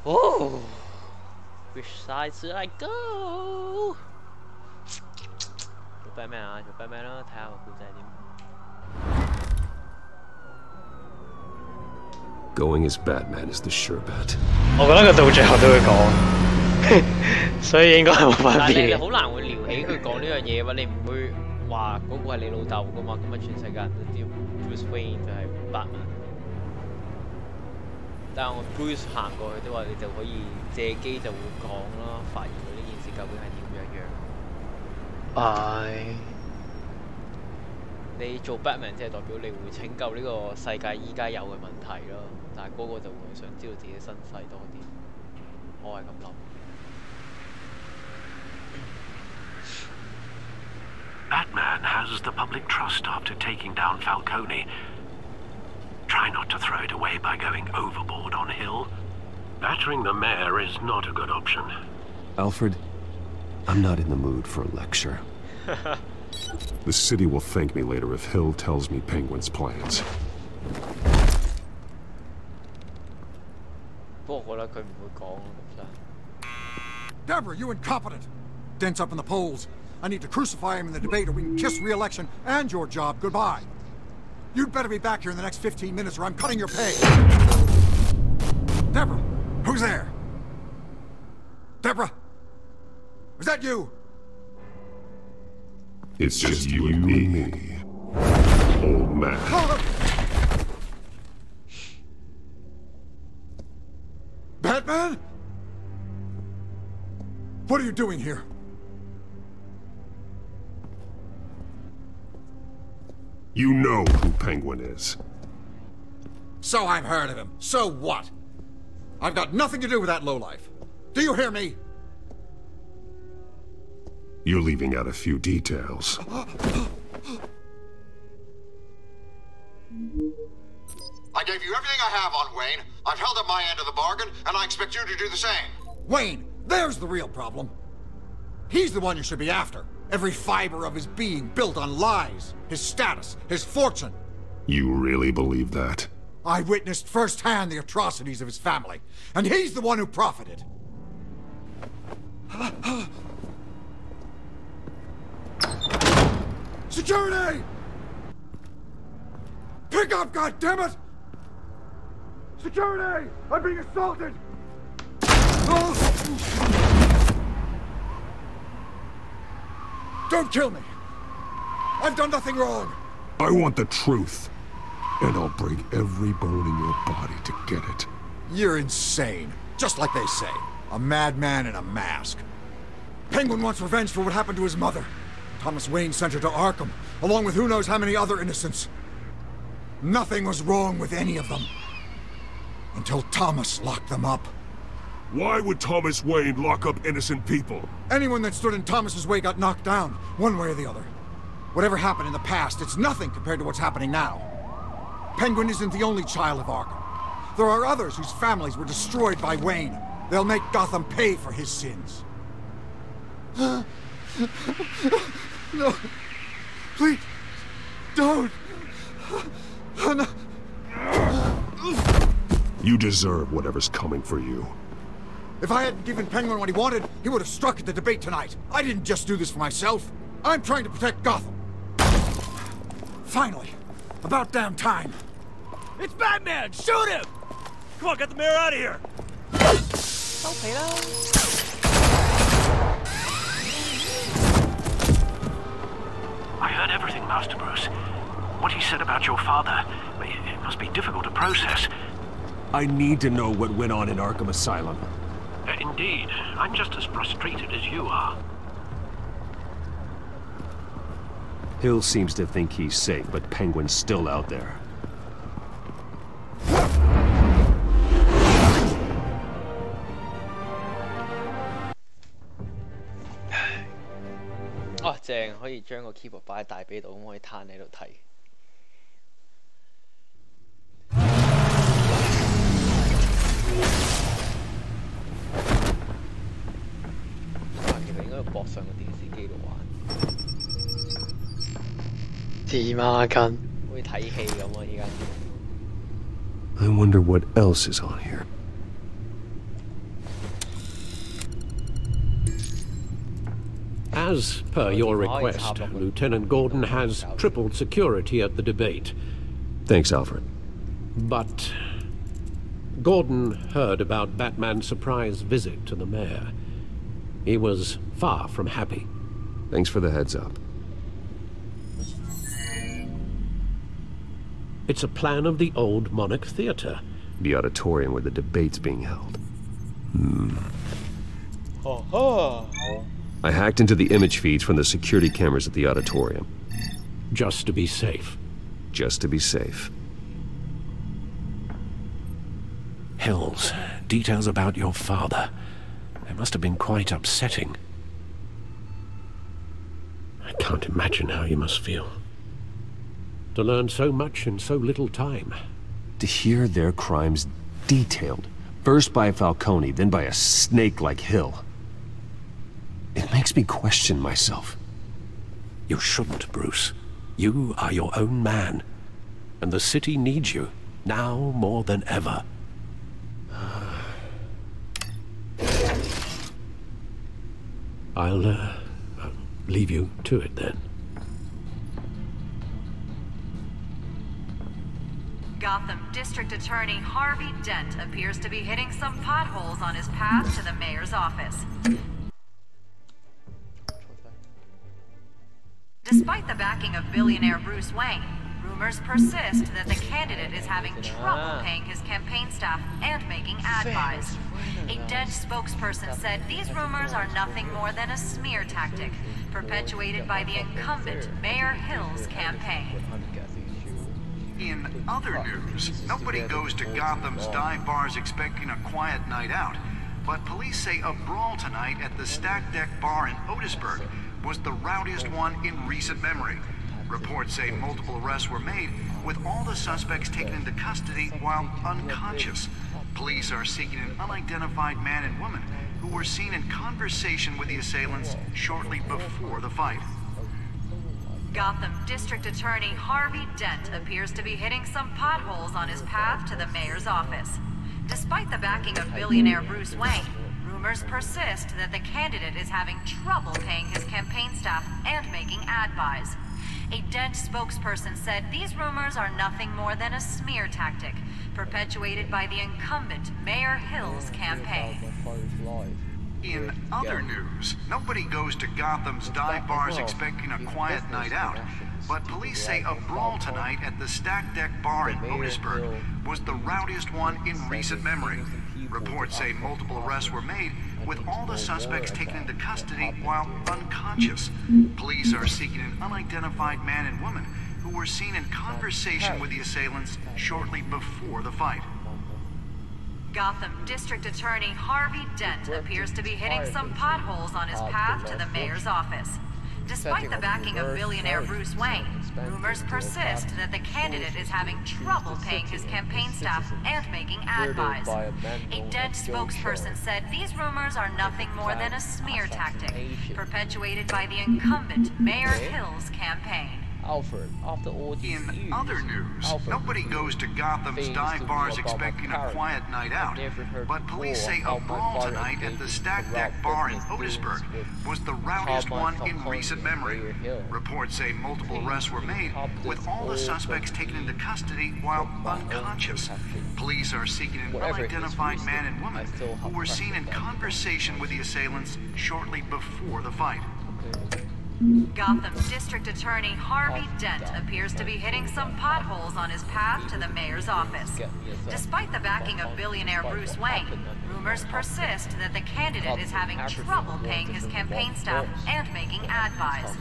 哦 ，Which side should I go？做 Batman 啊，做 Batman 啦，睇下個故仔點。Going as Batman is the sure bet. 我覺得佢到最後都會講，所以應該係冇分別。但係你好難會撩起佢講呢樣嘢喎，你唔會話嗰個係你老豆噶嘛？咁啊，全世界人都知 Bruce Wayne 就係 Batman。但係我 Bruce 行過去都話，你就可以借機就會講啦，發現到呢件事究竟係點樣。你做 Batman 即係代表你會拯救呢個世界依家有嘅問題咯，但係嗰個就會想知道自己身世多啲。我係咁諗。Batman has the public trust after taking down Falcone. Try not to throw it away by going overboard on Hill. Battering the mayor is not a good option. Alfred, I'm not in the mood for a lecture. The city will thank me later if Hill tells me Penguin's plans. Deborah, you incompetent! Dent's up in the polls. I need to crucify him in the debate or we can kiss re-election and your job goodbye. You'd better be back here in the next 15 minutes or I'm cutting your pay. Deborah, who's there? Deborah, is that you? It's just you and me, old man. Batman? What are you doing here? You know who Penguin is. So I've heard of him. So what? I've got nothing to do with that lowlife. Do you hear me? You're leaving out a few details. I gave you everything I have on Wayne. I've held up my end of the bargain, and I expect you to do the same. Wayne, there's the real problem. He's the one you should be after. Every fiber of his being built on lies, his status, his fortune. You really believe that? I witnessed firsthand the atrocities of his family, and he's the one who profited. Security! Pick up, goddammit! Security! I'm being assaulted! Don't kill me! I've done nothing wrong! I want the truth, and I'll break every bone in your body to get it. You're insane. Just like they say. A madman in a mask. Penguin wants revenge for what happened to his mother. Thomas Wayne sent her to Arkham, along with who knows how many other innocents. Nothing was wrong with any of them. Until Thomas locked them up. Why would Thomas Wayne lock up innocent people? Anyone that stood in Thomas's way got knocked down, one way or the other. Whatever happened in the past, it's nothing compared to what's happening now. Penguin isn't the only child of Arkham. There are others whose families were destroyed by Wayne. They'll make Gotham pay for his sins. No. Please. Don't. No. You deserve whatever's coming for you. If I hadn't given Penguin what he wanted, he would have struck at the debate tonight. I didn't just do this for myself. I'm trying to protect Gotham. Finally. About damn time. It's Batman! Shoot him! Come on, get the mayor out of here! I heard everything, Master Bruce. What he said about your father, it must be difficult to process. I need to know what went on in Arkham Asylum. Indeed. I'm just as frustrated as you are. Hill seems to think he's safe, but Penguin's still out there. Oh, 正，可以將個 keyboard 擺喺大髀度，咁可以攤喺度睇。其實應該要駁上個電視機度玩。黐孖筋。好似睇戲咁啊！依家。I wonder what else is on here. As per your request, Lieutenant Gordon has tripled security at the debate. Thanks, Alfred. But Gordon heard about Batman's surprise visit to the mayor. He was far from happy. Thanks for the heads up. It's a plan of the old Monarch Theater. The auditorium where the debate's being held. I hacked into the image feeds from the security cameras at the auditorium. Just to be safe. Just to be safe. Hills, details about your father. It must have been quite upsetting. I can't imagine how you must feel. To learn so much in so little time. To hear their crimes detailed, first by Falcone, then by a snake like Hill. It makes me question myself. You shouldn't, Bruce. You are your own man. And the city needs you, now more than ever. I'll leave you to it then. Gotham District Attorney Harvey Dent appears to be hitting some potholes on his path to the mayor's office. Despite the backing of billionaire Bruce Wayne, rumors persist that the candidate is having trouble paying his campaign staff and making ad buys. A Dent spokesperson said these rumors are nothing more than a smear tactic, perpetuated by the incumbent Mayor Hill's campaign. In other news, nobody goes to Gotham's dive bars expecting a quiet night out, but police say a brawl tonight at the Stack Deck Bar in Otisburg was the rowdiest one in recent memory. Reports say multiple arrests were made, with all the suspects taken into custody while unconscious. Police are seeking an unidentified man and woman who were seen in conversation with the assailants shortly before the fight. Gotham District Attorney Harvey Dent appears to be hitting some potholes on his path to the mayor's office. Despite the backing of billionaire Bruce Wayne, rumors persist that the candidate is having trouble paying his campaign staff and making ad buys. A Dent spokesperson said these rumors are nothing more than a smear tactic, perpetuated by the incumbent Mayor Hill's campaign. In other news, nobody goes to Gotham's dive bars expecting a quiet night out, but police say a brawl tonight at the Stack Deck Bar in Otisburg was the rowdiest one in recent memory. Reports say multiple arrests were made, with all the suspects taken into custody while unconscious. Police are seeking an unidentified man and woman who were seen in conversation with the assailants shortly before the fight. Gotham District Attorney Harvey Dent appears to be hitting some potholes on his path to the mayor's office. Despite the backing of billionaire Bruce Wayne, rumors persist that the candidate is having trouble paying his campaign staff and making ad buys. A Dent spokesperson said these rumors are nothing more than a smear tactic, perpetuated by the incumbent Mayor Hill's campaign. In other news, nobody goes to Gotham's dive bars expecting a quiet night out, but police say a brawl tonight at the Stack Deck Bar in Otisburg was the rowdiest one in recent memory. Reports say multiple arrests were made, with all the suspects taken into custody while unconscious. Police are seeking an unidentified man and woman who were seen in conversation with the assailants shortly before the fight. Gotham District Attorney Harvey Dent appears to be hitting some potholes on his path to the mayor's office. Despite the backing of billionaire Bruce Wayne, rumors persist that the candidate is having trouble paying his campaign staff and making ad buys.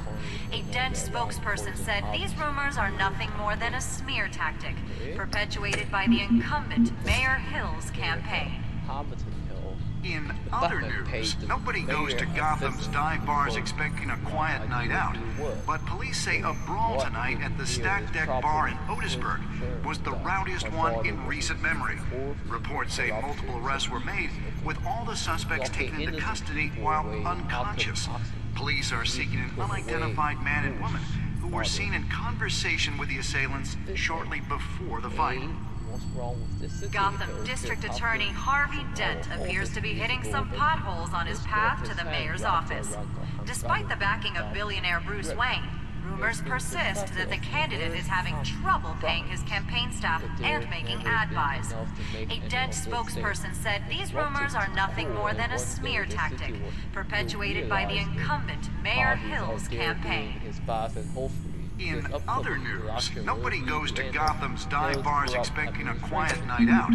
A Dent spokesperson said these rumors are nothing more than a smear tactic, perpetuated by the incumbent Mayor Hill's campaign. In other news, nobody goes to Gotham's dive bars expecting a quiet night out, but police say a brawl tonight at the Stack Deck Bar in Otisburg was the rowdiest one in recent memory. Reports say multiple arrests were made, with all the suspects taken into custody while unconscious. Police are seeking an unidentified man and woman who were seen in conversation with the assailants shortly before the fight. Gotham District Attorney Harvey Dent appears to be hitting some potholes on his path to the mayor's office. Despite the backing of billionaire Bruce Wayne, rumors persist that the candidate is having trouble paying his campaign staff and making ad buys. A Dent spokesperson said these rumors are nothing more than a smear tactic perpetuated by the incumbent Mayor Hill's campaign. In other news, nobody goes to Gotham's dive bars expecting a quiet night out,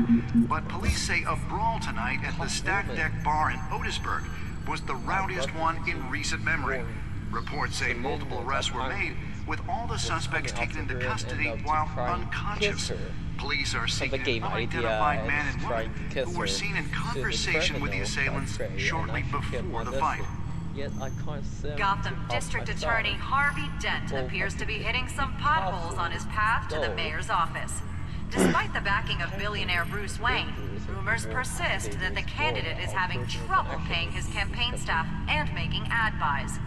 but police say a brawl tonight at the Stack Deck Bar in Otisburg was the rowdiest one in recent memory. Reports say multiple arrests were made, with all the suspects taken into custody while unconscious. Police are seeking an unidentified man and woman who were seen in conversation with the assailants shortly before the fight. Gotham District Attorney Harvey Dent appears to be hitting some potholes on his path to the mayor's office. Despite the backing of billionaire Bruce Wayne, rumors persist that the candidate is having trouble paying his campaign staff and making ad buys.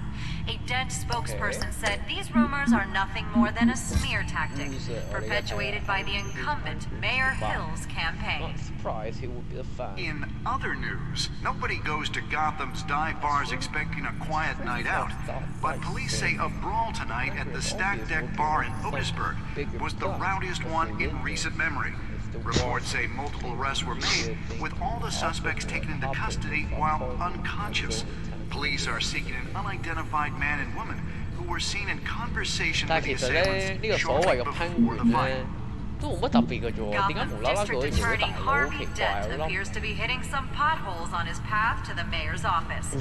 A Dent spokesperson said these rumors are nothing more than a smear tactic perpetuated by the incumbent Mayor Hill's campaign. In other news, nobody goes to Gotham's dive bars expecting a quiet night out, but police say a brawl tonight at the Stack Deck Bar in Otisburg was the rowdiest one in recent memory. Reports say multiple arrests were made, with all the suspects taken into custody while unconscious. Police are seeking an unidentified man and woman who were seen in conversation with the assailants shortly before the fight. Gotham District Attorney Harvey Dent appears to be hitting some potholes on his path to the mayor's office.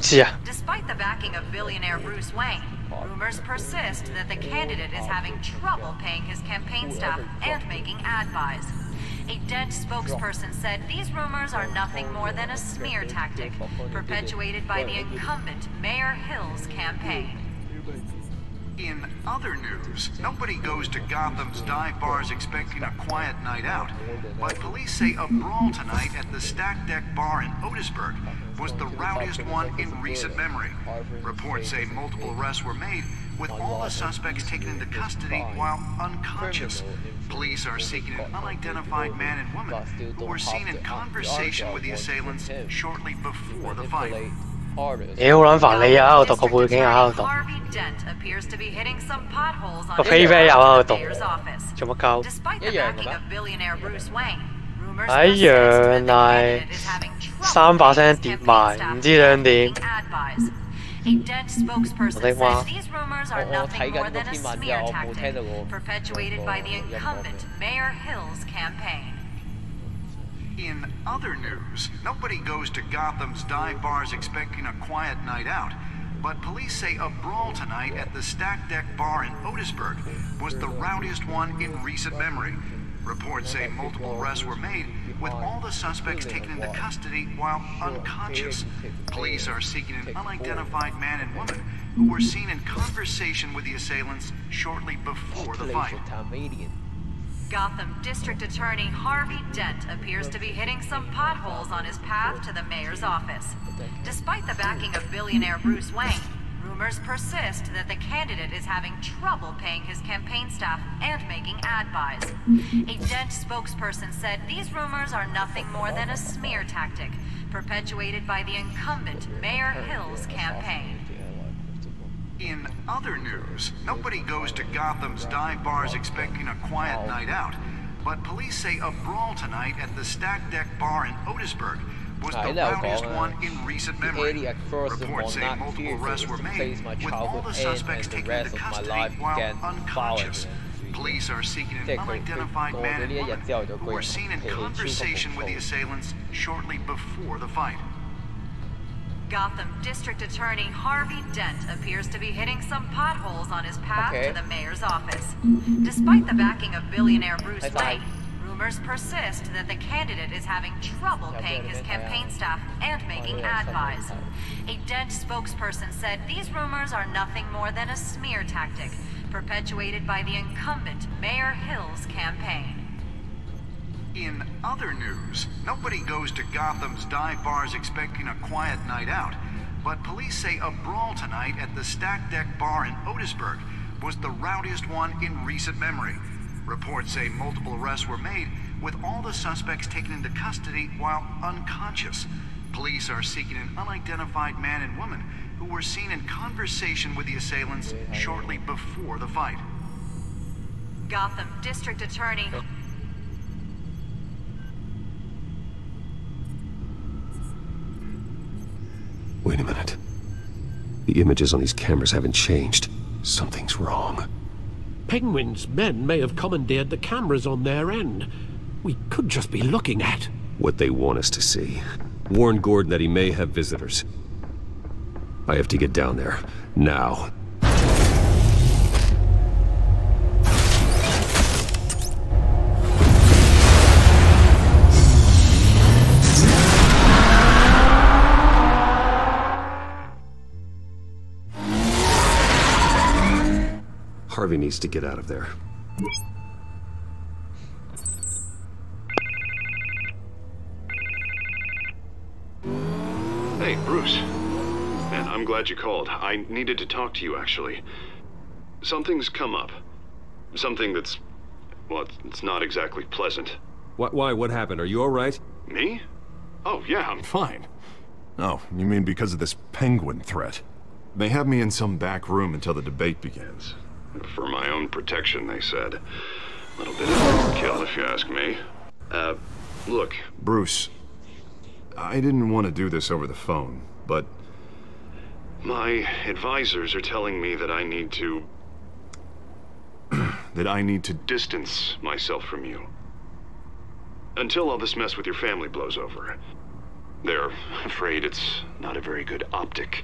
Despite the backing of billionaire Bruce Wayne, rumors persist that the candidate is having trouble paying his campaign staff and making ad buys. A Dent spokesperson said these rumors are nothing more than a smear tactic perpetuated by the incumbent Mayor Hill's campaign. In other news, nobody goes to Gotham's dive bars expecting a quiet night out, but police say a brawl tonight at the Stack Deck Bar in Otisburg was the rowdiest one in recent memory. Reports say multiple arrests were made, with all the suspects taken into custody while unconscious. Police are seeking an unidentified man and woman who were seen in conversation with the assailants shortly before the fight. 屌好撚煩你啊！喺度讀個背景又喺度讀，個飛飛又喺度讀，做乜鳩？一樣係3把聲疊埋，唔知想點。A Dent spokesperson says these rumors are nothing more than a smear tactic perpetuated by the incumbent Mayor Hill's campaign. In other news, nobody goes to Gotham's dive bars expecting a quiet night out, but police say a brawl tonight at the Stack Deck Bar in Otisburg was the rowdiest one in recent memory. Reports say multiple arrests were made, with all the suspects taken into custody while unconscious. Police are seeking an unidentified man and woman who were seen in conversation with the assailants shortly before the fight. Gotham District Attorney Harvey Dent appears to be hitting some potholes on his path to the mayor's office. Despite the backing of billionaire Bruce Wayne, rumors persist that the candidate is having trouble paying his campaign staff and making ad buys. A Dent spokesperson said these rumors are nothing more than a smear tactic perpetuated by the incumbent Mayor Hill's campaign. In other news, nobody goes to Gotham's dive bars expecting a quiet night out, but police say a brawl tonight at the Stack Deck Bar in Otisburg was the rowdiest one in recent memory. Reports say multiple arrests were made, with all the suspects taken into custody while unconscious. Police are seeking an unidentified man and woman who were seen in conversation with the assailants shortly before the fight. Gotham District Attorney Harvey Dent appears to be hitting some potholes on his path to the mayor's office. Despite the backing of billionaire Bruce Wayne, rumors persist that the candidate is having trouble paying his campaign staff and making ad buys. A Dent spokesperson said these rumors are nothing more than a smear tactic perpetuated by the incumbent Mayor Hill's campaign. In other news, nobody goes to Gotham's dive bars expecting a quiet night out, but police say a brawl tonight at the Stack Deck Bar in Otisburg was the rowdiest one in recent memory. Reports say multiple arrests were made, with all the suspects taken into custody while unconscious. Police are seeking an unidentified man and woman who were seen in conversation with the assailants shortly before the fight. Gotham District Attorney. Wait a minute. The images on these cameras haven't changed. Something's wrong. Penguin's men may have commandeered the cameras on their end. We could just be looking at what they want us to see. Warn Gordon that he may have visitors. I have to get down there, now. Harvey needs to get out of there. Hey, Bruce. Man, I'm glad you called. I needed to talk to you, actually. Something's come up. Something that's... well, it's not exactly pleasant. Why? What happened? Are you all right? Me? Oh, yeah, I'm fine. Oh, you mean because of this penguin threat? They have me in some back room until the debate begins. For my own protection, they said. A little bit of overkill, if you ask me. Look. Bruce, I didn't want to do this over the phone, but... my advisors are telling me that I need to... that I need to distance myself from you. Until all this mess with your family blows over. They're afraid it's not a very good optic.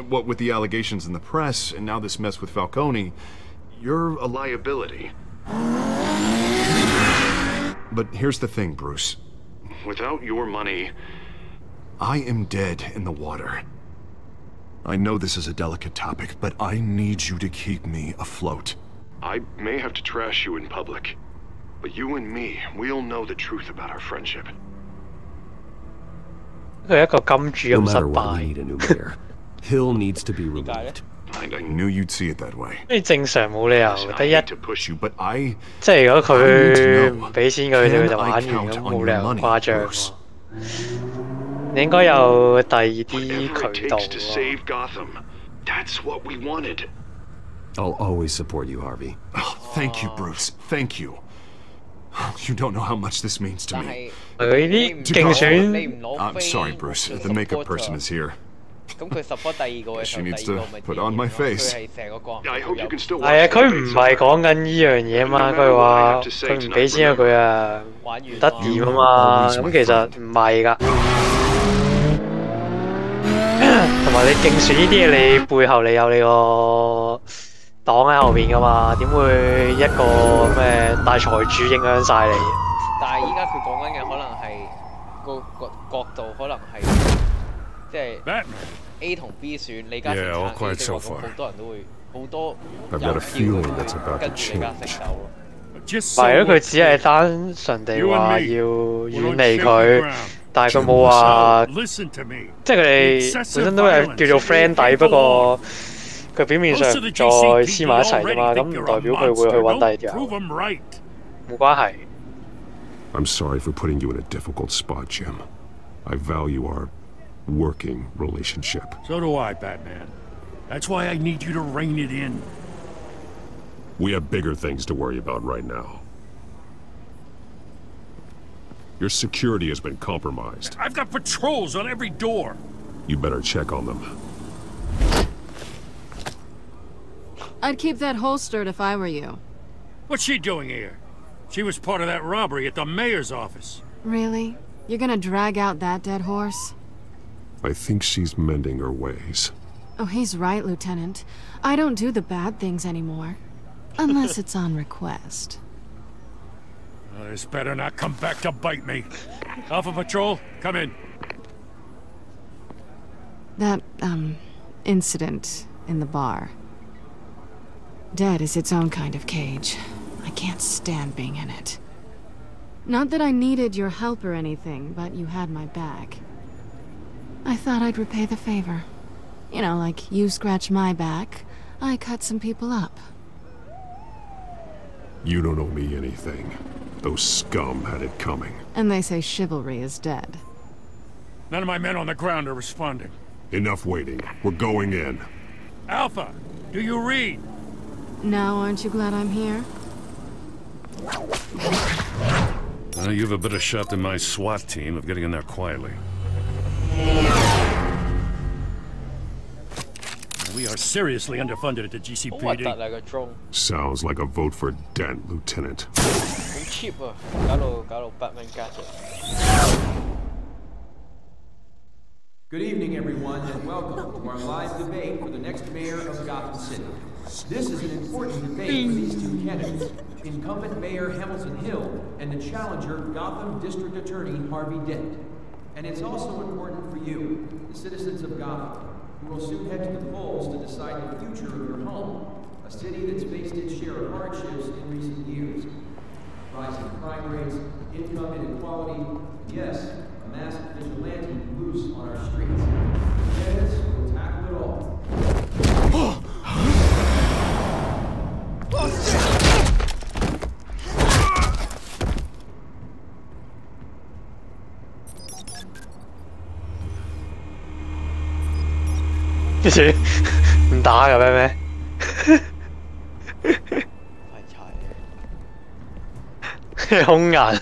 What with the allegations in the press, and now this mess with Falcone, you're a liability. But here's the thing, Bruce. Without your money... I am dead in the water. I know this is a delicate topic, but I need you to keep me afloat. I may have to trash you in public, but you and me, we'll know the truth about our friendship. No matter what, we need a new mayor. Hill needs to be removed. I knew you'd see it that way. 正常冇理由，得一 to push you, but 即係如果佢唔俾錢佢，佢就玩完咁，冇理由誇張喎。你應該有第二啲渠道喎。That's what we wanted. I'll always support you, Harvey. Oh, thank you, Bruce. Thank you. You don't know how much this means to me. I'm sorry, Bruce. The makeup person is here. She needs to put on my face. I hope you can still watch. 係啊，佢唔係講緊呢樣嘢嘛，佢話佢唔俾錢佢啊，唔得掂啊嘛，咁其實唔係㗎。同埋你競選呢啲嘢，你背後你有你個黨喺後邊㗎嘛，點會一個咩大財主影響晒你？但係依家佢講緊嘅可能係個角度，可能係即係 A 同 B 選，李嘉誠撐 A 的話，咁好多人都會好多有機會跟住李嘉誠走咯。係咯，佢只係單純地話要遠離佢，但係佢冇話，即係佢哋本身都係叫做 friend 底，不過佢表面上唔再黐埋一齊啫嘛，咁唔代表佢會去揾第二條，冇關係。I'm sorry for putting you in a difficult spot, Jim. I value our working relationship. So do I, Batman. That's why I need you to rein it in. We have bigger things to worry about right now. Your security has been compromised. I've got patrols on every door. You better check on them. I'd keep that holstered if I were you. What's she doing here? She was part of that robbery at the mayor's office. Really? You're gonna drag out that dead horse? I think she's mending her ways. Oh, he's right, Lieutenant. I don't do the bad things anymore. Unless it's on request. Well, this better not come back to bite me. Alpha Patrol, come in. That, incident in the bar. Dead is its own kind of cage. I can't stand being in it. Not that I needed your help or anything, but you had my back. I thought I'd repay the favor. You know, like you scratch my back, I cut some people up. You don't owe me anything. Those scum had it coming. And they say chivalry is dead. None of my men on the ground are responding. Enough waiting. We're going in. Alpha, do you read? Now, aren't you glad I'm here? You have a better shot than my SWAT team of getting in there quietly. We are seriously underfunded at the GCPD. Sounds like a vote for Dent, Lieutenant. cheap ah,搞到8蚊加隻。 Good evening, everyone, and welcome to our live debate for the next mayor of Gotham City. This is an important debate for these two candidates, incumbent Mayor Hamilton Hill and the challenger Gotham District Attorney Harvey Dent. And it's also important for you, the citizens of Gotham, who will soon head to the polls to decide the future of your home, a city that's faced its share of hardships in recent years. Rising crime rates, income inequality, and yes, a massive vigilante loose on our streets. Yes, we'll tackle it all.唔打嘅咩？ 空眼。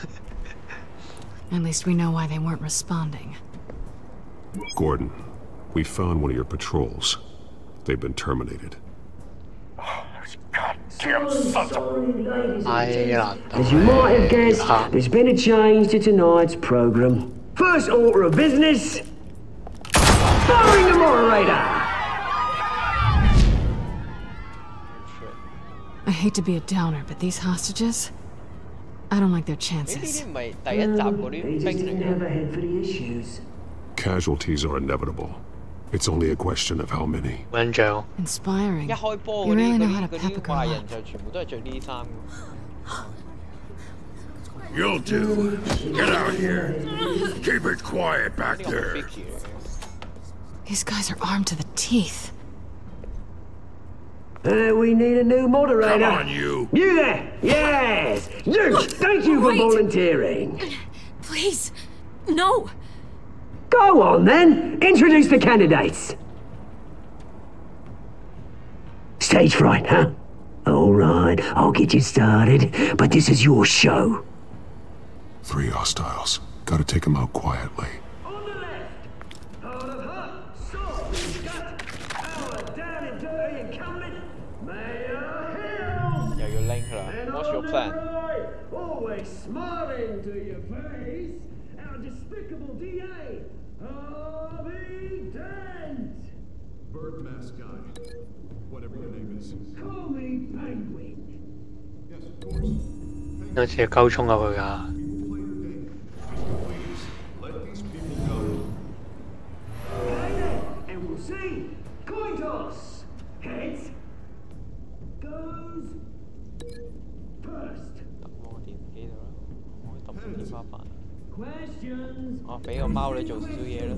At least we know why they weren't responding. Gordon, we found one of your patrols. They've been terminated. Goddamn sons of... As you might have guessed, there's been a change to tonight's program. First order of business, firing the moderator. I hate to be a downer, but these hostages, I don't like their chances. Casualties are inevitable. It's only a question of how many. Inspiring. You really know how to pep a girl up. You'll do. Get out here. Keep it quiet back there. These guys are armed to the teeth. We need a new moderator. Come on, you. You there? Yes. You. Thank you for volunteering. Please, no. Go on then. Introduce the candidates. Stage fright, huh? All right, I'll get you started, but this is your show. 3 hostiles. Gotta take them out quietly. What's your plan? Always smiling to your face. Our despicable DA, Harvey Dent. Bird mask guy. Whatever your name is. Call me Penguin. Yes, of course. 好似溝衝入去㗎。 Let these people go. And we'll see. Coin toss. Heads. Goes. First. 哦，俾個貓你做少少嘢啦，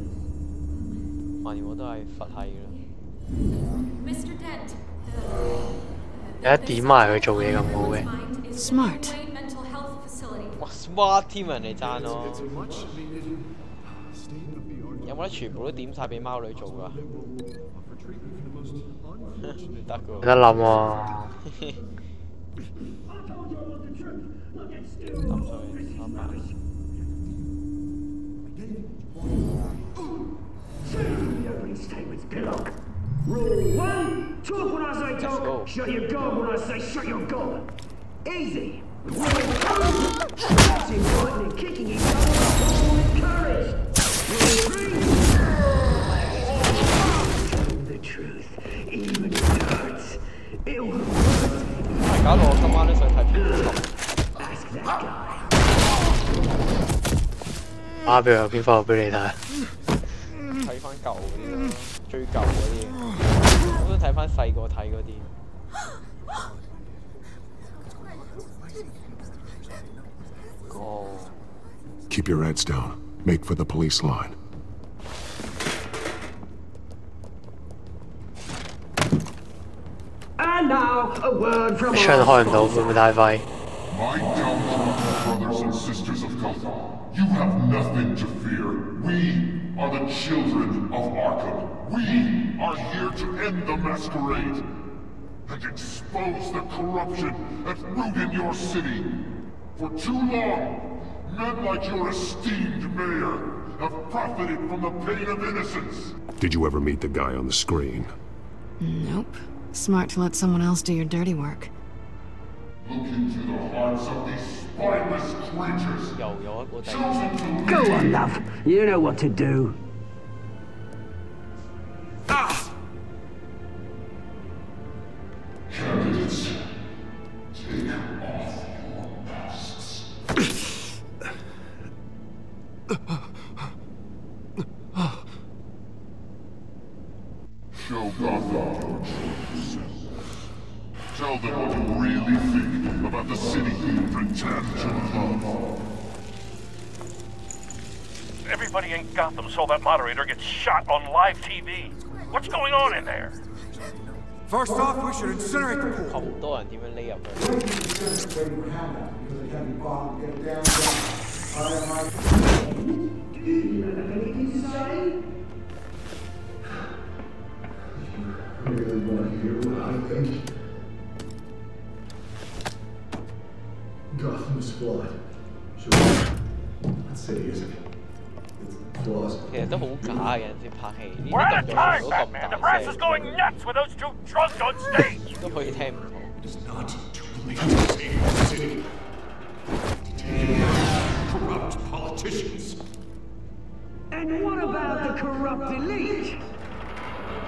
橫掂我都係佛系啦。Mr. Dent. 有一點埋佢做嘢咁好嘅。Smart. 哇 ，smart 添人哋讚我。有冇得全部都點曬俾貓女做㗎？唔得㗎。有得諗喎。Rule 1, talk when I say talk, shut your gob when I say shut your gob. Easy. Rule 2, shouting, fighting and kicking each other with courage. Rule 3, tell the truth, even if it hurts. It will hurt. 搞到我今晚都想睇片。 Ask that guy. 打俾我邊方俾你睇。睇翻舊嗰啲咯，最舊嗰啲。我都睇翻細個睇嗰啲。哦。 Keep your heads down. Make for the police line. And And now, a word from 槍開唔到，會唔會太快？ My downtrodden brothers and sisters of Gotham, you have nothing to fear. We are the children of Arkham. We are here to end the masquerade and expose the corruption at root in your city. For too long, men like your esteemed mayor have profited from the pain of innocence. Did you ever meet the guy on the screen? Nope. Smart to let someone else do your dirty work. Look into the hearts of these spineless creatures. Go on, love. You know what to do. Candidates, take off your masks. Show Gotham your true self. Tell them what you really think about the city you pretend to love. Everybody in Gotham saw that moderator get shot on live TV. What's going on in there? First off, we should incinerate the pool. 好多人點樣匿入去？ Really want to hear what I think? Gotham is flawed. Sure. That city isn't. It's flaws. 其實都好假嘅，有陣時拍戲呢 We're 啲 out 動 of 作 time, 做到咁 Batman. The 大 press is 聲， going nuts with those two drunks on stage. 都可以聽唔到。 Not to believe the city. Corrupt politicians. And what about the corrupt elite?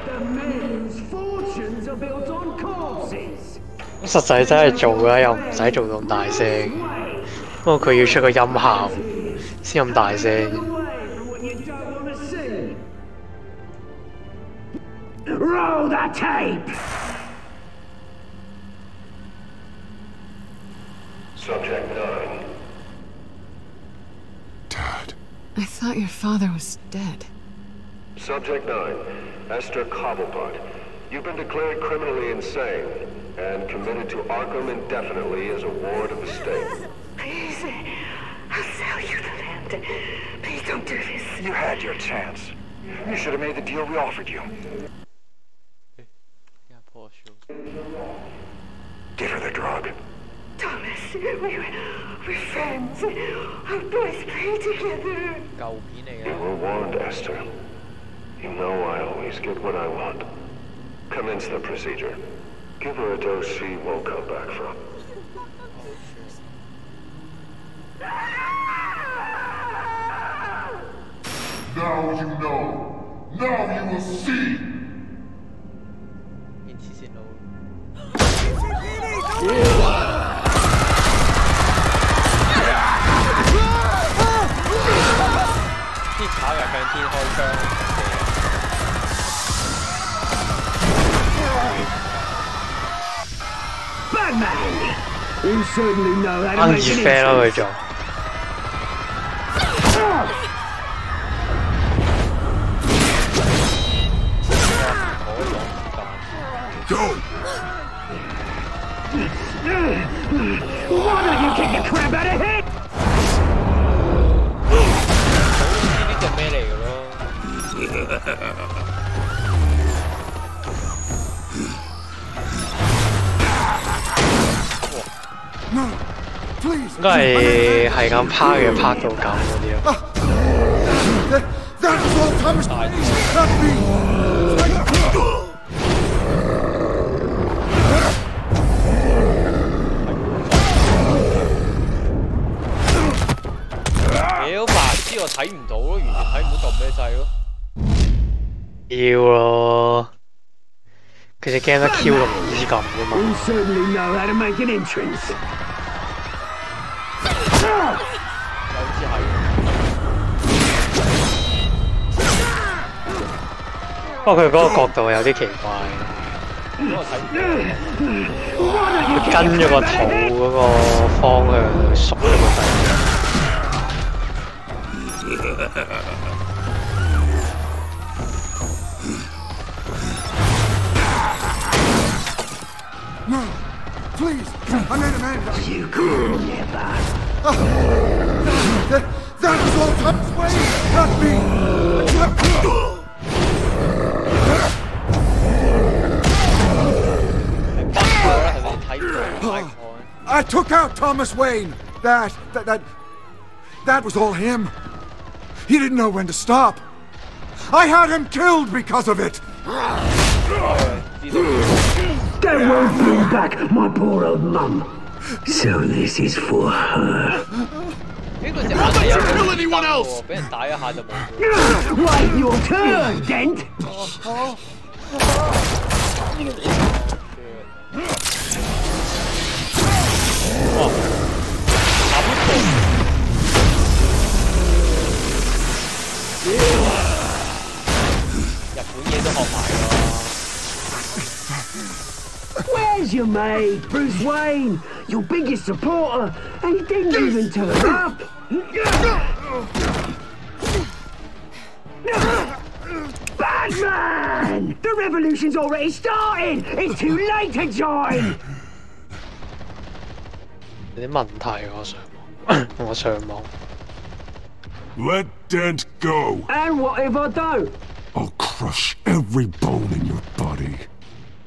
The men's fortunes are built on corpses. 實際真係做嘅又唔使做到咁大聲，不過佢要出個音效先咁大聲。 Roll the tape! Subject 9. Dad. I thought your father was dead. Subject 9. Esther Cobblepot. You've been declared criminally insane and committed to Arkham indefinitely as a ward of the state. Please, I'll sell you the land. Please don't do this. You had your chance. You should have made the deal we offered you. Give her the drug. Thomas, we're friends. Our boys play together. You were warned, Esther. You know I always get what I want. Commence the procedure. Give her a dose she won't come back from. Now you know. Now you will see. Batman! You certainly know how to make an entrance. Go! Why don't you kick the crap out of him? 呢啲就咩嚟嘅咯？ No, please. 應該係咁拍嘅，拍到咁嗰啲咯。That was all Thomas. Not me. 屌白痴，我睇唔到咯，完全睇唔到撳咩掣咯。要咯，佢隻 game 得 Q 咁唔知撳啫嘛。 You certainly know how to make an entrance. 好似係。不過佢嗰個角度有啲奇怪，跟咗個肚嗰個方向去縮咗個掣。please! I made a man. You could never. That was all Thomas Wayne, not me! I took out Thomas Wayne! That was all him. He didn't know when to stop. I had him killed because of it! That won't bring back my poor old mum. So this is for her. Why don't you kill anyone else? Wait your turn, Dent! Where's your mate, Bruce Wayne? Your biggest supporter, and he didn't even turn up. Batman! The revolution's already started. It's too late to join. 有啲問題我上網。Let Dent go. And what if I don't? I'll crush every bone in your body.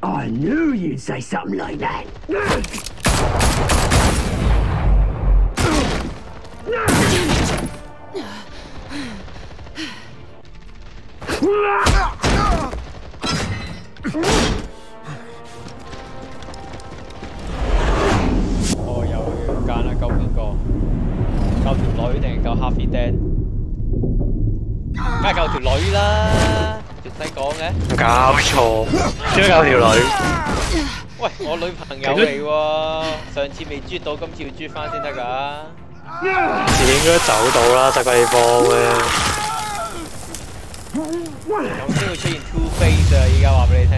I knew you'd say something like that. Harvey Dent，梗係救條女啦，仲使講嘅？搞錯，點解救條女？喂，我女朋友嚟喎，上次未啜到，今次要啜翻先得㗎。自己應該走到啦，得個地方嘅。有機會出現 Two Face 啊！依家話俾你聽。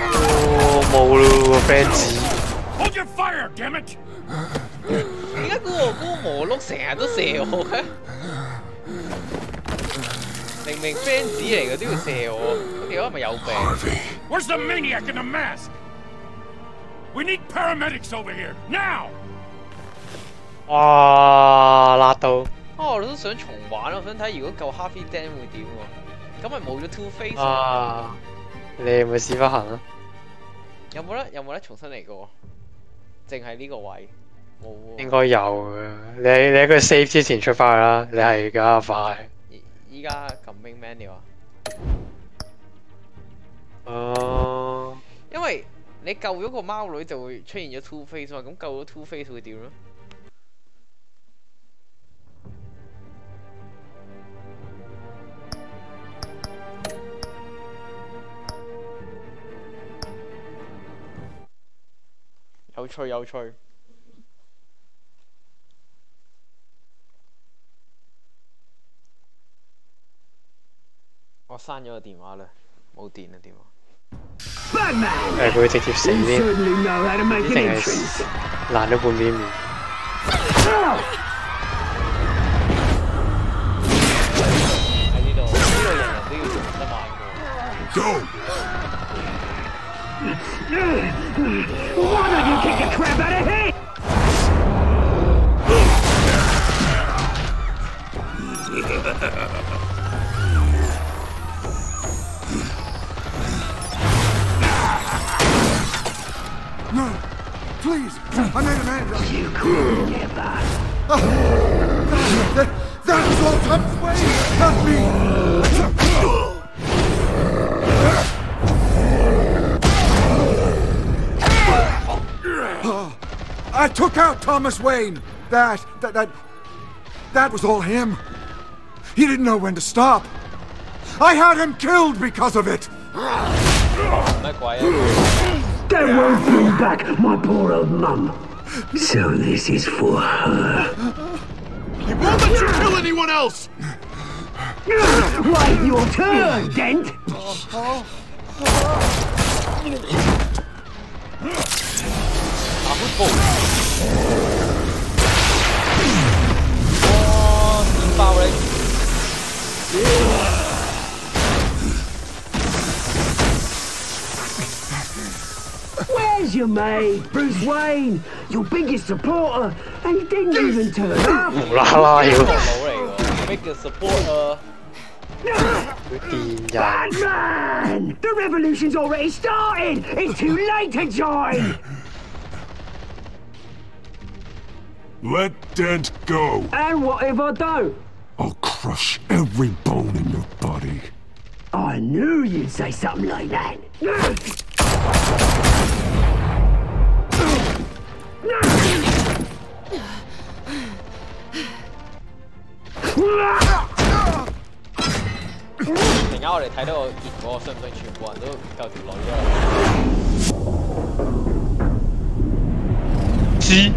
哦，冇咯個 fans。Hold your fire, damn it! 點解嗰個磨碌成日都射我嘅？明明 fans 嚟嘅都要射我，嗰條係咪有病 ？Where's the maniac in the mask? We need paramedics over here now! 哇，辣到！我都想重玩，我想睇如果救 Harvey Dent 會點喎？咁咪冇咗 Two Face 啊！你有冇屎忽痕啊？有冇得重新嚟過？淨係呢個位冇喎。應該有嘅，你喺佢 save 之前出翻去啦，你係加快。依家撳 main menu 啊。哦。因為你救咗個貓女就會出現咗 Two Face 嘛，咁救咗 Two Face 會點咧？有趣有趣。我刪咗個電話啦，冇電啦電話。佢會直接死添，一定係爛咗半邊面。喺呢度人人都要做得慢嘅。Why don't you kick the crap out of him? No, please, I made a man. You could never. That was all Thomas Wayne, not me. I took out Thomas Wayne. That was all him. He didn't know when to stop. I had him killed because of it. That won't bring back my poor old mum. So this is for her. He won't let you kill anyone else! Wait your turn, Dent! Here's your mate, Bruce Wayne, your biggest supporter, and he didn't even turn up. 無啦啦要 biggest supporter. Batman! The revolution's already started! It's too late to join! Let Dent go! And what if I don't? I'll crush every bone in your body. I knew you'd say something like that. Now 我哋睇到個結果，信唔信全部人都夠條女啊？知。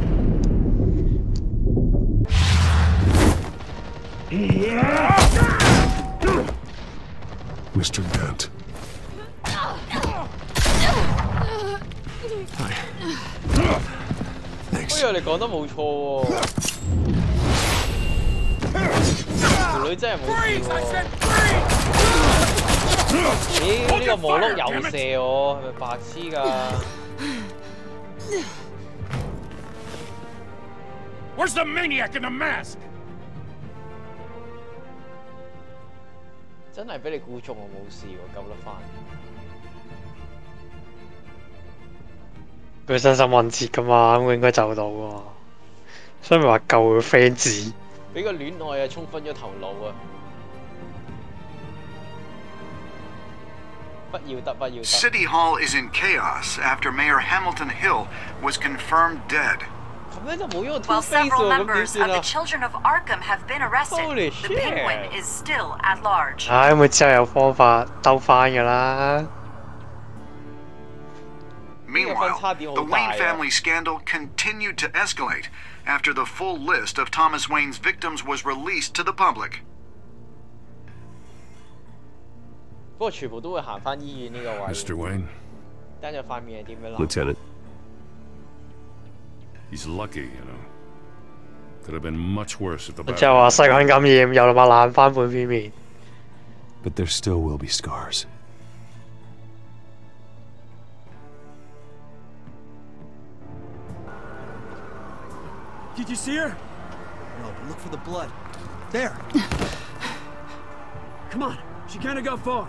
Mr. Dent. Thanks. 哎呀，你講得冇錯喎，條女真係冇事喎。咦？呢個摩碌又射我，係咪白痴㗎 Where's the maniac in the mask? 真係俾你估中我冇事喎，救得翻。佢身心運切㗎嘛，咁佢應該就到喎。所以咪話救佢 fans。俾個戀愛啊沖昏咗頭腦啊！不要得，不要得。City Hall is in chaos after Mayor Hamilton Hill was confirmed dead. While several members of the Children of Arkham have been arrested, Holy the Penguin is still at large. 唉，咪之後有方法兜翻㗎啦。Meanwhile, the Wayne family scandal continued to escalate after the full list of Thomas Wayne's victims was released to the public. 不過全部都會行翻醫院呢個位。Mr. Wayne. 單咗塊面係點樣啦 Lieutenant. He's lucky, you know. Could have been much worse if the 就話細菌感染又話爛翻半邊面。But there still will be scars. Did you see her? No, but look for the blood. There. Come on, she can't have got far.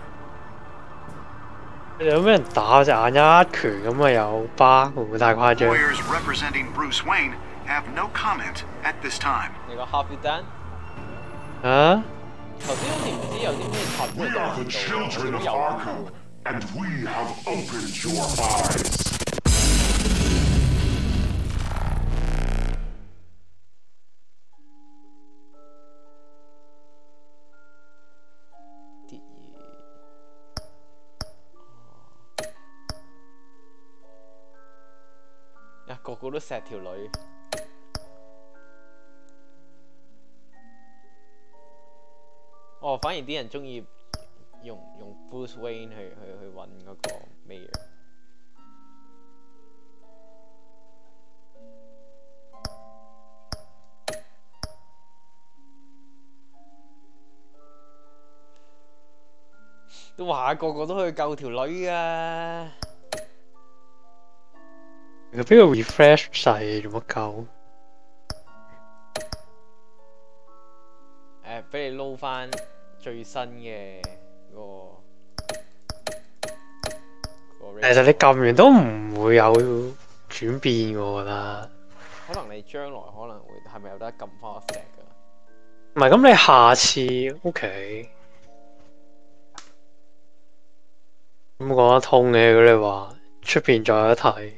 有咩人打隻眼一拳咁啊有疤，會唔會太誇張 Lawyers representing Bruce Wayne have no comment at this time. 你個 Harvey Dent 啊？頭先好似唔知有啲咩插喺度見到，有 And we have opened your eyes. 個個都錫條女。哦，反而啲人中意用 Bruce Wayne 去揾嗰個 Mayor。都話個個都去救條女啊！佢俾個 refresh 掣做乜鳩？俾你撈翻最新嘅嗰個。其實你撳完都唔會有轉變嘅，我覺得。可能你將來可能會係咪有得撳翻個石㗎？唔係咁，你下次 OK。咁講得通嘅，如果你話出邊再有得睇。